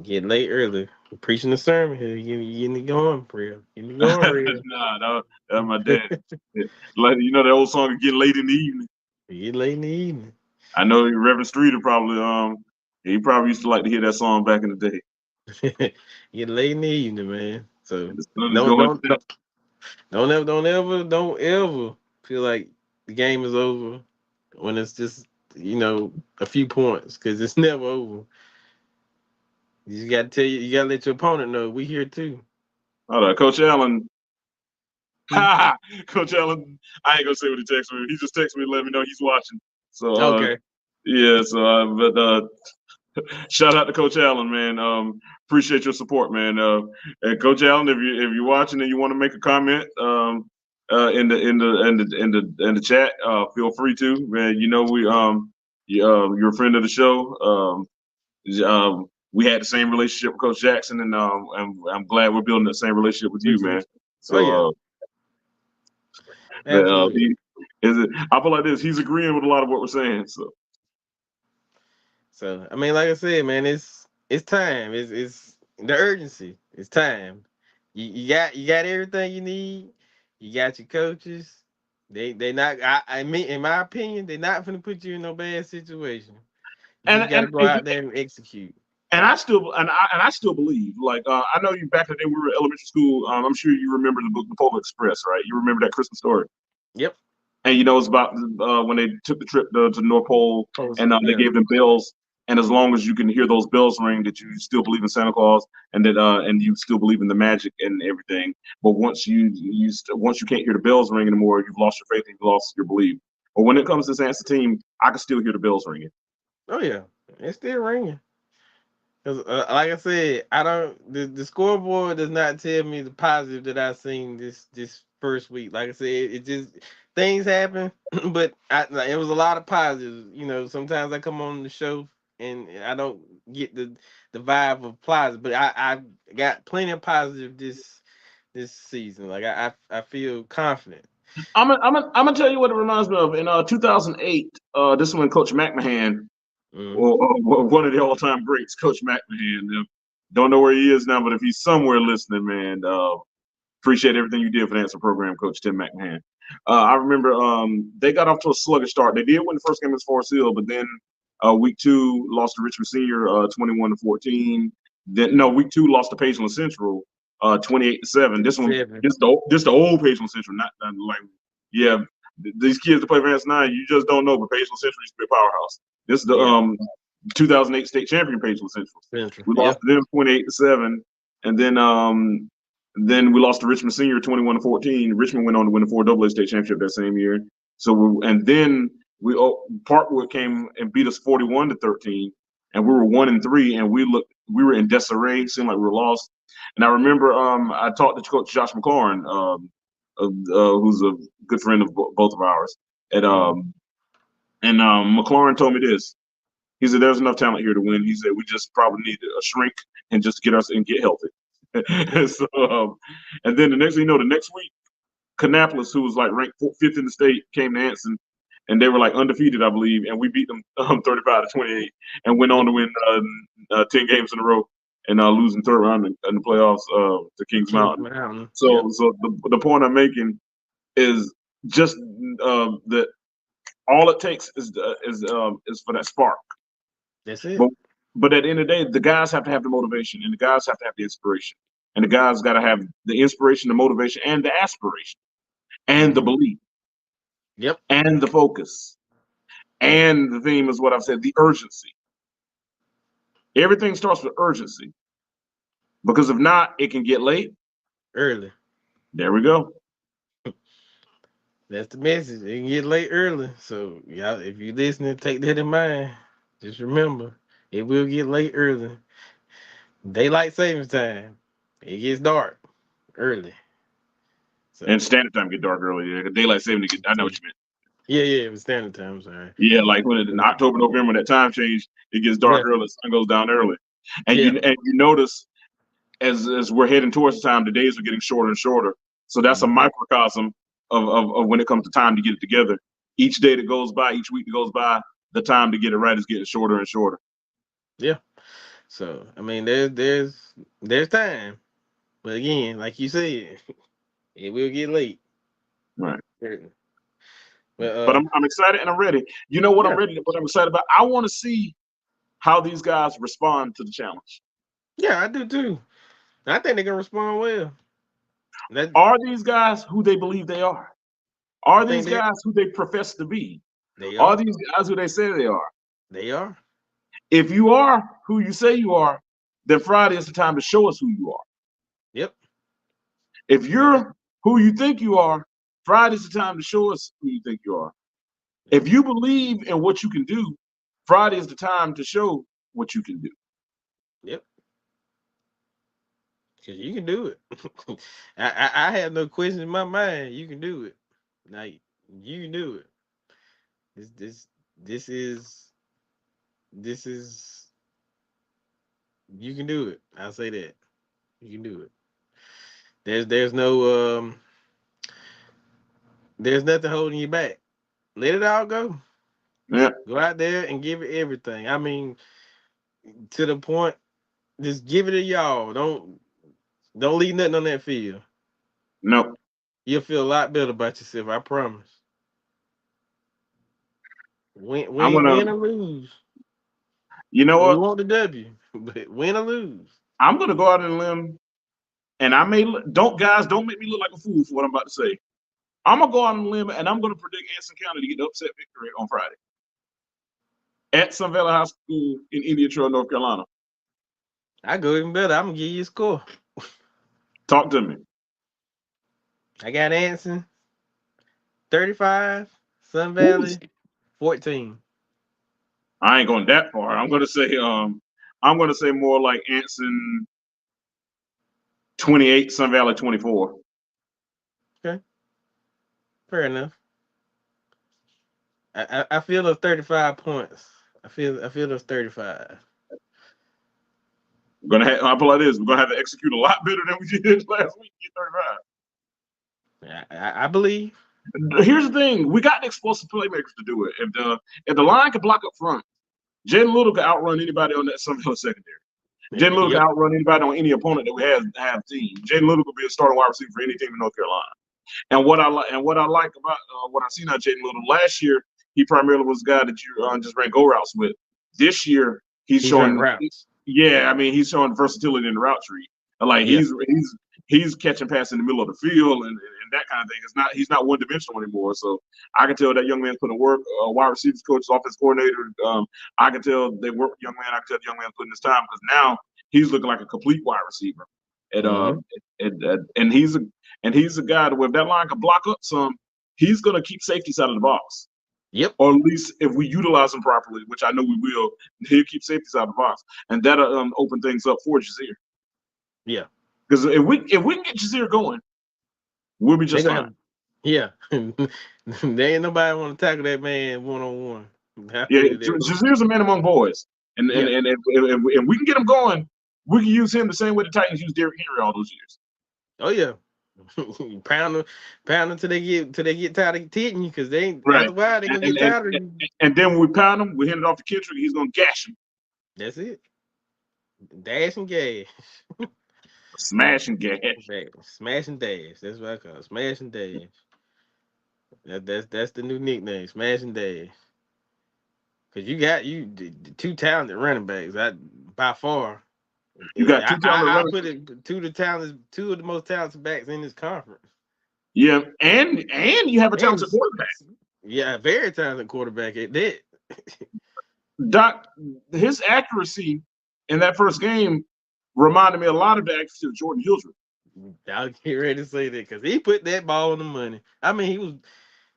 Get late early. We're preaching the sermon here. You getting it going, real. Getting it going, real. Nah, no, that's my dad. Like that old song, "Get Late in the Evening." Get late in the evening. I know Reverend Streeter probably he probably used to like to hear that song back in the day. Get late in the evening, man. So And the sun is don't going don't down. don't don't ever feel like the game is over when it's just a few points, because it's never over. You just gotta you gotta let your opponent know we here too. Hold on, Coach Allen. Hmm. Coach Allen, I ain't gonna say what he texted me. He just texted me to let me know he's watching. So Okay. yeah, so but Shout out to Coach Allen, man. Appreciate your support, man. And Coach Allen, if you're watching and you want to make a comment, in the chat, feel free to, man. You know you're a friend of the show. We had the same relationship with Coach Jackson, and I'm glad we're building the same relationship with you, With you. man. Oh yeah, So, absolutely. he is it. I feel like this. He's agreeing with a lot of what we're saying. So. So I mean, like I said, man, it's time. It's the urgency. It's time. You got everything you need. You got your coaches. They not. I mean, in my opinion, they're not gonna put you in no bad situation. You And just got and to go and out there and execute. I still believe, like, I know you back in the day we were in elementary school. I'm sure you remember the book The Polar Express, right? You remember that Christmas story, Yep. and it's about when they took the trip to North Pole, Post. and they Yeah. gave them bells, and as long as you can hear those bells ring, that you still believe in Santa Claus, and that and you still believe in the magic and everything. But once you can't hear the bells ring anymore, you've lost your faith and you've lost your belief. But when it comes to this answer team, I can still hear the bells ringing. Oh yeah. It's still ringing. 'Cause, like I said, I don't. The scoreboard does not tell me the positive that I've seen this first week. Like I said, it just things happen, but like, it was a lot of positives. Sometimes I come on the show and I don't get the vibe of positive, but I got plenty of positive this season. Like I feel confident. I'm gonna tell you what it reminds me of. In 2008, this is when Coach McMahon, Hmm. one of the all-time greats, Coach McMahon. Don't know where he is now, but if he's somewhere listening, man, appreciate everything you did for the answer program, Coach Tim McMahon. I remember they got off to a sluggish start. They did win the first game against Forest Hill, but then week two lost to Richmond Senior 21-14. Then no, week two lost to Pageland Central 28-7. Seven. This the old Pageland Central, not like yeah. These kids that play for Vance Nine, you just don't know, but Pageland Central used to be a powerhouse. This is the Yeah. 2008 state champion Pageland Central. Central. We Yeah. lost to them 28-7, and then we lost to Richmond Senior 21-14. Richmond went on to win the 4AA state championship that same year. And then Parkwood came and beat us 41-13, and we were 1-3, and we were in disarray, seemed like we were lost. And I remember I talked to Coach Josh McLaurin, who's a good friend of both of ours, and Mhm. McLaurin told me this. He said, "There's enough talent here to win." He said, "We just probably need a shrink and just get us and get healthy." so, and then the next thing you know, the next week, Kannapolis, who was like ranked fifth in the state, came to Anson, and they were like undefeated, I believe, and we beat them 35-28, and went on Yep. to win 10 games in a row, and losing third round in the playoffs to Kings King Mountain. Mountain. So, Yep. so the point I'm making is just that all it takes is for that spark. That's it. But but at the end of the day, the guys have to have the motivation, and the guys have to have the inspiration, and the guys got to have the inspiration, the motivation, and the aspiration, and the Hmm. belief, Yep. and the focus, and the theme is what I've said: the urgency. Everything starts with urgency, because if not, it can get late. Early. There we go. That's the message. It can get late early. So y'all, if you listening, take that in mind. Just remember, it will get late early. Daylight savings time. It gets dark early. And So standard time get dark early. Yeah, daylight saving. I know what you meant. yeah, it was standard time. Sorry. Yeah, like when in October, November, that time change, it gets dark Yeah, early. Sun goes down early, and yeah. you notice as we're heading towards the time, the days are getting shorter and shorter. So that's a Mhm. microcosm of when it comes to time to get it together. Each day that goes by, each week that goes by, the time to get it right is getting shorter and shorter. Yeah. So I mean, there's time, but again, like you said, it will get late. Right. Early. But But I'm excited and I'm ready. You know what I'm yeah, ready to, what I'm excited about? I want to see how these guys respond to the challenge. yeah, I do too. I think they can respond well. That Are these guys who they believe they are? I Are think these guys who they profess to be? they Are are. these guys who they say they are? They are. If you are who you say you are, then Friday is the time to show us who you are. Yep. If Yep. you're who you think you are, Friday's the time to show us who you think you are. Yep. If you believe in what you can do, Friday is the time to show what you can do. Yep, because you can do it. I have no question in my mind. You can do it. Like you can do it. This this this is this is you can do it. I'll say that. You can do it. There's no there's nothing holding you back. Let it all go. Yeah, Go out there and give it everything. I mean, to the point, just give it to y'all. Don't leave nothing on that field. no, You'll feel a lot better about yourself. I promise. Win, I'm win, gonna. win or lose. You know We what? want the W, but win or lose. I'm gonna go out on a limb, and I may don't make me look like a fool for what I'm about to say. I'm gonna go out on a limb, and I'm gonna predict Anson County to get the upset victory on Friday at Sun Valley High School in Indian Trail, North Carolina. I go even better. I'm gonna give you a score. Talk to me. I got Anson 35, Sun Ooh, Valley 14. I ain't going that far. I'm gonna say more like Anson 28, Sun Valley 24. Okay, fair enough. I feel those 35 points. I feel those 35. I'll pull out this. We're gonna have to execute a lot better than we did last week. Get 35. I believe. Here's the thing: we got the explosive playmakers to do it. If the line can block up front, Jaden Little can outrun anybody on that Sun Valley secondary. Jaden Little can Yep. outrun anybody on any opponent that we have seen. Jaden Little could be a starting wide receiver for any team in North Carolina. And what I like about what I seen out of Jaden Little last year, he primarily was a guy that you just ran go routes with. This year, he's He's running showing, routes. yeah, I mean, he's showing versatility in the route tree. Like Yeah. he's catching passes in the middle of the field and that kind of thing. He's not one dimensional anymore. So I can tell that young man's putting work. Wide receivers coach, offense coordinator. I can tell they work young man. I can tell the young man's putting his time because now he's looking like a complete wide receiver. And Hmm. and he's a guy that if that line can block up some, he's going to keep safeties out of the box. Yep. Or at least if we utilize him properly, which I know we will, he'll keep safeties out of the box, and that'll open things up for Jazeer. Yeah. Because if we can get Jazeer going, we'll be They just gonna fine. have. Yeah. There ain't nobody want to tackle that man one on one. I Yeah, figured that. Jazeer's a man among boys, and and Yeah. and if we can get him going, we can use him the same way the Titans used Derrick Henry all those years. Oh yeah. pound them, pound them till they get tired of hitting you because they ain't Right. after a while they And gonna and, get and, tired of you. and then when we pound him, we hand it off to Kendrick. He's gonna gash him, That's it. Dash and gas. smash and gash. Smash and dash. That's what I call it. Smash and dash. That's the new nickname. Smash and dash. Cause you got the two talented running backs. By far. You got two talented I running. put it two of the most talented backs in this conference. Yeah, and you have a And talented quarterback. yeah, very talented quarterback at that. Doc, his accuracy in that first game reminded me a lot of the accuracy of Jordan Hildreth. I'll get ready to say that because he put that ball on the money. I mean,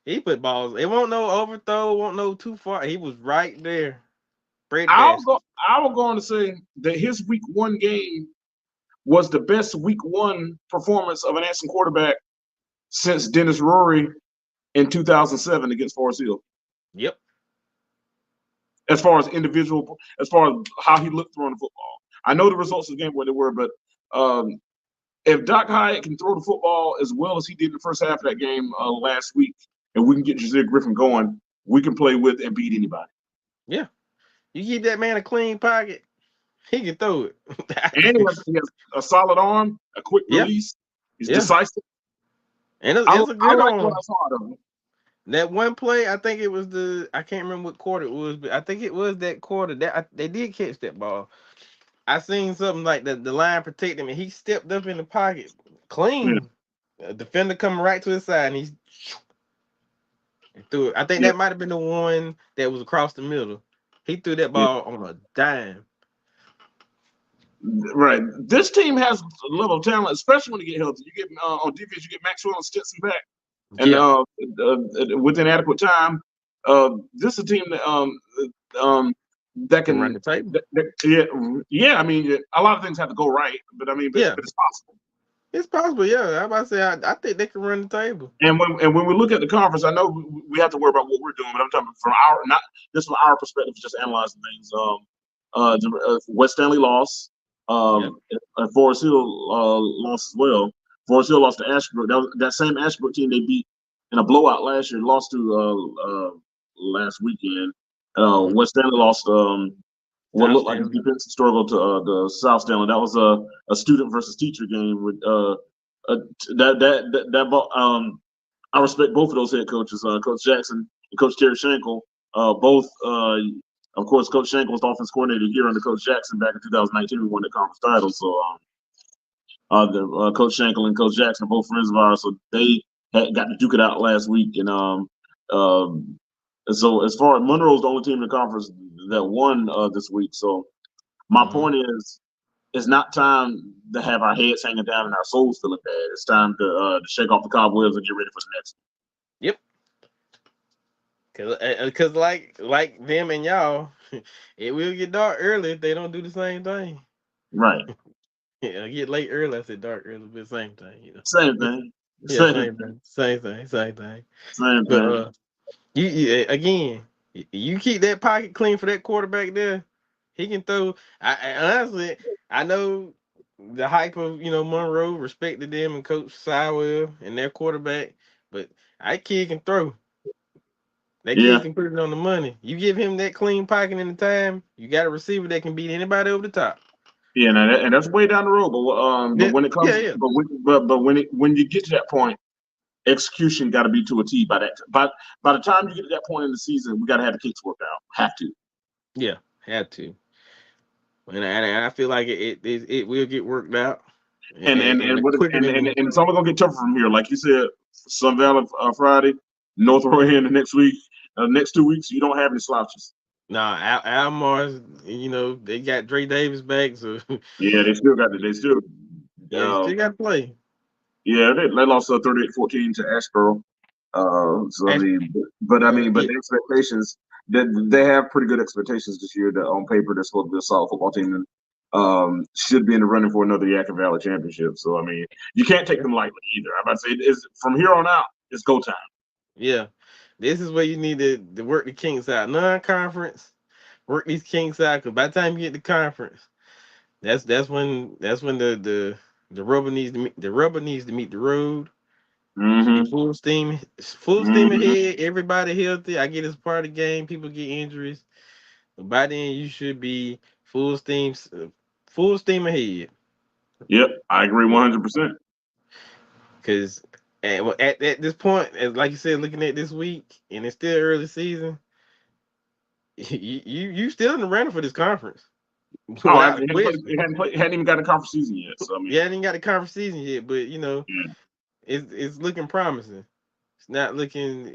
he put balls. It won't no overthrow, won't no too far. He was right there. Bread the I'll basket. go. I will go on to say that his week one game was the best week one performance of an Anson quarterback since Dennis Rory in 2007 against Forest Hill. Yep. As far as how he looked throwing the football. I know the results of the game where they were, but um, if Doc Hyatt can throw the football as well as he did in the first half of that game last week, and we can get Jazeer Griffin going, we can play with and beat anybody. Yeah. You give that man a clean pocket, he can throw it. And he has a solid arm, a quick Yeah. release. He's Yeah. decisive. And I, it's a I good like what arm. I saw of him. That one play, I think it was I can't remember what quarter it was, but I think it was that quarter that they did catch that ball. I seen something like the line protect him, and he stepped up in the pocket Yeah, clean. A defender coming right to his side, and he threw it. I think yeah, that might have been the one that was across the middle. He threw that yeah. ball on a dime. Right. This team has a level of talent, especially when you get healthy. You get on defense, you get Maxwell and Stetson back, and Yeah, within adequate time. This is a team that that Can run can the table. yeah. I mean, a lot of things have to go right, but I mean, Yeah, but it's possible. it's possible. Yeah, I'm about to say I think they can run the table. And when we look at the conference, I know we have to worry about what we're doing, but I'm talking from our not just from our perspective, just analyzing things. West Stanley lost. Yep. Forest Hill lost as well. Forest Hill lost to Ashbrook. That same Ashbrook team they beat in a blowout last year, lost to last weekend. Mm-hmm. West Stanley lost what South looked like a Stanley. defensive struggle to the South Stanley. That was a student versus teacher game with uh, I respect both of those head coaches, Coach Jackson and Coach Terry Schenkel. Both, of course, Coach Schenkel was the offense coordinator here under Coach Jackson back in 2019. We won the conference title. So the Coach Schenkel and Coach Jackson are both friends of ours. So they got to duke it out last week. Um, so as far as Monroe's the only team in the conference that won this week. So my Mm-hmm. point is, it's not time to have our heads hanging down and our souls feeling bad. It's time to shake off the cobwebs and get ready for the next. Yep. Cause like them and y'all, it will get dark early if they don't do the same thing. Right. Yeah, get late early. I said dark early, but same thing. Same thing. Yeah, Same same thing. Same thing. Same thing. same But thing. you again, you keep that pocket clean for that quarterback there. He can throw. I honestly, I know the hype of Monroe respected them and Coach Sywell and their quarterback, but that kid can throw. That kid Yeah. can put it on the money. You give him that clean pocket in the time, you got a receiver that can beat anybody over the top. Yeah, and that's way down the road. But Yeah, when it yeah, comes, yeah. but when you get to that point, execution got to be to a T. By the time you get to that point in the season, we got to have the kicks worked out. Have to. Yeah, had to. And I feel like it will get worked out, and the quicker than And it's only gonna get tougher from here. Like you said, Sun Valley Friday, North Royan the next week, next 2 weeks. You don't have any slouches. nah, Almar's, they got Dre Davis back, so Yeah, they still got it. They still. yeah, you Uh, still got to play. yeah, they lost 38-14 to Ashboro. So I And, mean, but yeah, the expectations that they have pretty good expectations this year. That on paper they're supposed to be a solid football team and should be in the running for another Yakin Valley championship. So I mean, you can't take yeah, them lightly either. I'm about to say it's from here on out. It's go time. yeah. This is where you need to work the kinks out. Non-conference, work these kinks out, because by the time you get to conference, that's when the rubber needs to meet the road. Should be Mm-hmm. full steam Mm-hmm. ahead. Everybody healthy. I get it's part of the game. People get injuries, but by then you should be full steam, full steam ahead. Yep, I agree 100%. Because at this point, as like you said, looking at this week, and it's still early season, you still in the running for this conference Oh, without it question. hadn't even got a conference season yet. So I You mean, ain't got the conference season yet, but yeah. it's looking promising. It's not looking,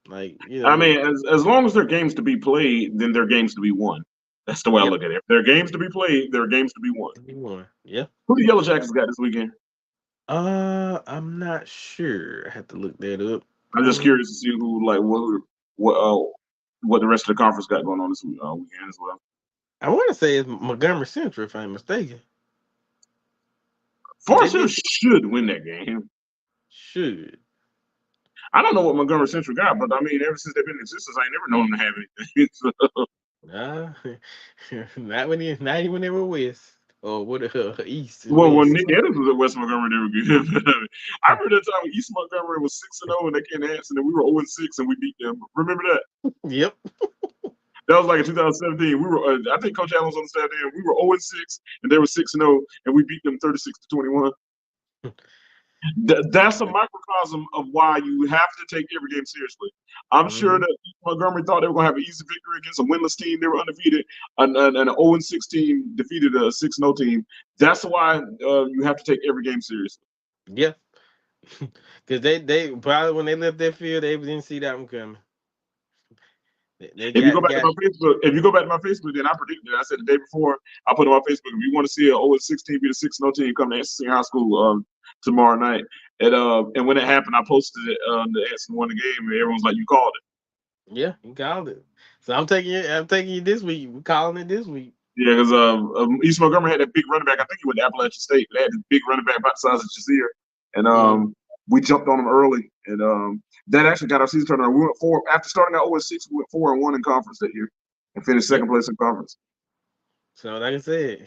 like I mean, as long as there are games to be played, then there are games to be won. That's the way I yep, look at it. If there are games to be played, there are games to be won. you won. Yeah. Who the Yellow Jackets got this weekend? I'm not sure. I have to look that up. I'm just curious to see who, like, what, what the rest of the conference got going on this weekend as well. I want to say it's Montgomery Central, if I'm mistaken. They Forest Hill did should win that game. should. I don't know what Montgomery Central got, but I mean, ever since they've been in existence, I ain't never known them to have anything. So, Nah, not even when they were west or what east and well, when west. Nick Adams was at West Montgomery, they were good. I remember that time when East Montgomery was 6-0 and they came to Hanson and we were 0-6 and we beat them. Remember that? Yep. That was like in 2017. We were, I think Coach Allen was on the staff then. We were 0-6 and they were 6-0 and we beat them 36-21. That's a microcosm of why you have to take every game seriously. I'm sure Hmm. that Montgomery thought they were going to have an easy victory against a winless team. They were undefeated, and an 0-6 team defeated a 6-0 team. That's why you have to take every game seriously. Yeah. Because they probably when they left that field, they didn't see that one coming. They If you go back to got my Facebook, then I predicted it. I said the day before, I put on my Facebook, if you want to see an 0-6 team beat a 6-0 team, come to Anson High School tomorrow night. And when it happened, I posted it. The Anson won the game, and everyone's like, "You called it." yeah, he called it. So I'm taking you this week. We're calling it this week. Yeah, because East Montgomery had that big running back. I think he went to Appalachian State, but they had this big running back about the size of Jazeer, and Mm, we jumped on him early, and that actually got our season turned around. We went four after starting out 0-6. We went 4-1 in conference that year, and finished yep. second place in conference. So like I said,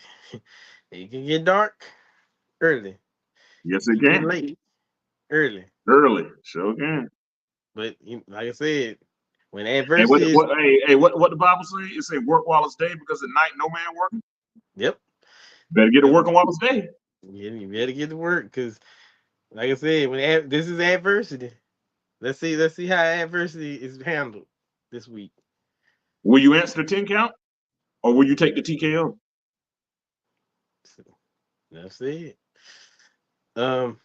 it can get dark early. Yes, It it can get can late early. early, sure can. But like I said, when And what adversity is, what hey, hey what the Bible say? It say work while it's day because at night no man working. yep, Better get to yep, working while it's day. you better get to work because, like I said, this is adversity. Let's see how adversity is handled this week. Will you answer the 10 count or will you take the TKO? So, that's it. Um,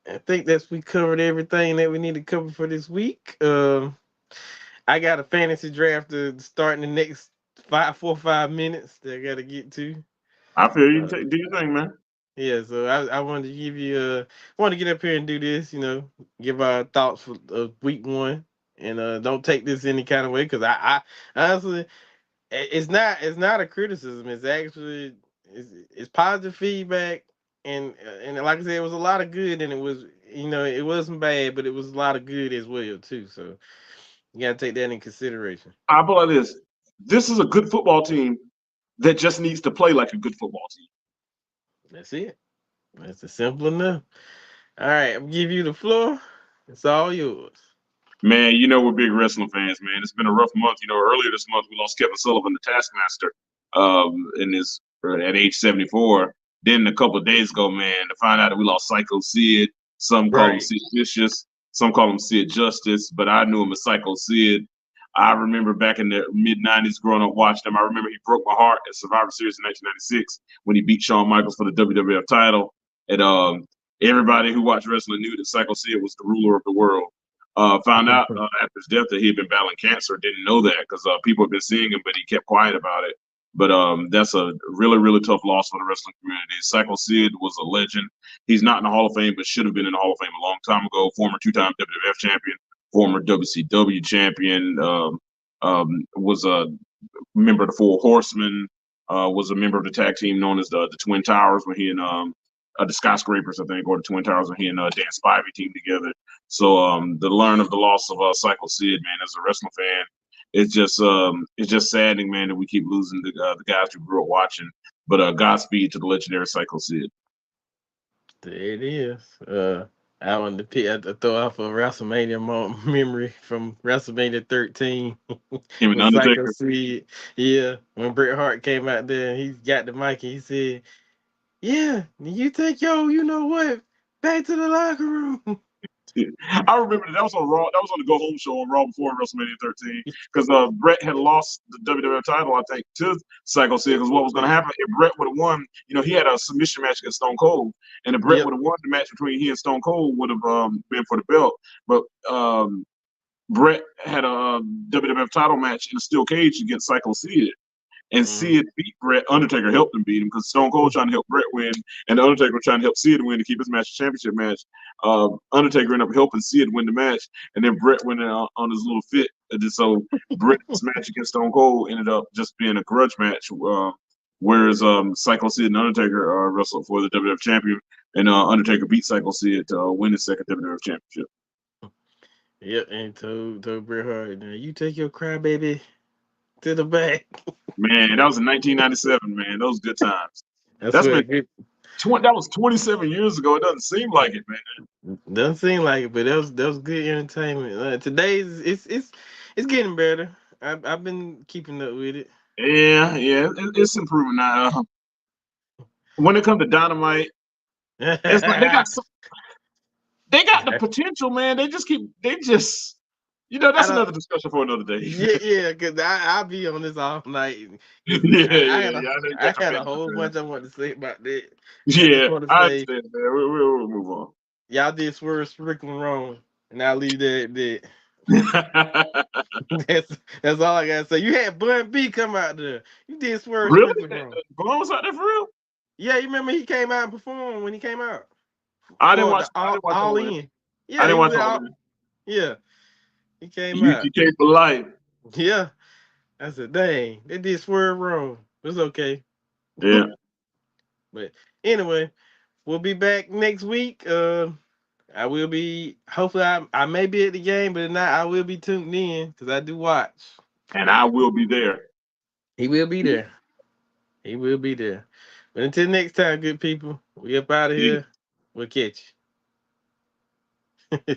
I think that's we covered everything that we need to cover for this week. I got a fantasy draft to start in the next 5 minutes that I got to get to. I feel you. Uh, Do your thing, man. yeah, so I wanted to give you want to get up here and do this. Give our thoughts for week one, and don't take this any kind of way because I honestly it's not a criticism. It's actually it's positive feedback, and like I said, it was a lot of good, and it wasn't bad, but it was a lot of good as well too. So you got to take that in consideration. I put like this. This is a good football team that just needs to play like a good football team. That's it. That's simple enough. All right, I'm give you the floor. It's all yours. Man, we're big wrestling fans, man. It's been a rough month. Earlier this month we lost Kevin Sullivan, the Taskmaster, in his at age 74. Then a couple of days ago, man, to find out that we lost Psycho Sid. Some call him Right. Sid Vicious, some call him Sid Justice, but I knew him as Psycho Sid. I remember back in the mid '90s, growing up watching him. I remember he broke my heart at Survivor Series in 1996 when he beat Shawn Michaels for the WWF title. And everybody who watched wrestling knew that Psycho Sid was the ruler of the world. Found out after his death that he had been battling cancer. Didn't know that because people have been seeing him, but he kept quiet about it. But that's a really, really tough loss for the wrestling community. Psycho Sid was a legend. He's not in the Hall of Fame, but should have been in the Hall of Fame a long time ago. Former two-time WWF champion, former WCW champion, was a member of the Four Horsemen, was a member of the tag team known as the Twin Towers when he and the Skyscrapers, I think, or the Twin Towers when he and Dan Spivey teamed together. So the learn of the loss of Psycho Sid, man, as a wrestling fan, it's just saddening, man, that we keep losing the guys we grew up watching. But Godspeed to the legendary Psycho Sid. There it is. I wanted to pick, I throw off a WrestleMania memory from WrestleMania 13 Him and when the Psycho Undertaker. said, yeah, when Bret Hart came out there and he got the mic and he said, yeah, you take you know what, back to the locker room. I remember that was on Raw. That was on the Go Home show on Raw before WrestleMania 13 because Brett had lost the WWF title, I think, to Psycho Sid. Because what was going to happen if Brett would have won? He had a submission match against Stone Cold, and if Brett Yep. would have won, the match between he and Stone Cold would have been for the belt. But Brett had a WWF title match in a steel cage against Psycho Sid. And Mm. Sid beat Brett. Undertaker helped him beat him because Stone Cold trying to help Brett win, and the Undertaker trying to help Sid win to keep his match championship match. Undertaker ended up helping Sid win the match, and then Brett went in on his little fit. And so Brett's match against Stone Cold ended up just being a grudge match. Whereas Psycho Sid and Undertaker wrestled for the WWF champion, and Undertaker beat Psycho Sid to win his second WWF championship. Yep, and told Bret Hart, now you take your crybaby to the back. Man, that was in 1997. Man, those good times. That's That's been what good. that was 27 years ago. It doesn't seem like it, man. Doesn't seem like it, but that was good entertainment. Today's it's getting better. I've been keeping up with it. Yeah, it's improving now. When it comes to Dynamite, it's like they got the potential, man. They just I that's don't. another discussion for another day. Yeah, cause I'll be on this all night. Cause Yeah. I know you I got your had a business, whole man. bunch I want to say about that. I just Yeah, want to I say understand, man. We'll move on. y'all did Swerve Strickland wrong, and I'll leave that at that. That's all I gotta say. You had Bun B come out there. You did Swerve Really? Strickland wrong. Vaughn was out there for real? Yeah, you remember he came out and performed when he came out I didn't for watch. the I didn't watch all All In. in. I Yeah, didn't he was watch at All all. In. Yeah, he came out. UGK for life. Yeah, I said, dang, they did swerve wrong. It's okay. Yeah, But anyway, we'll be back next week. I will be. Hopefully, I may be at the game, but if not, I will be tuned in because I do watch. and I will be there. He will be there. He will be there. But until next time, good people, we up out of Peace. here. We'll catch you.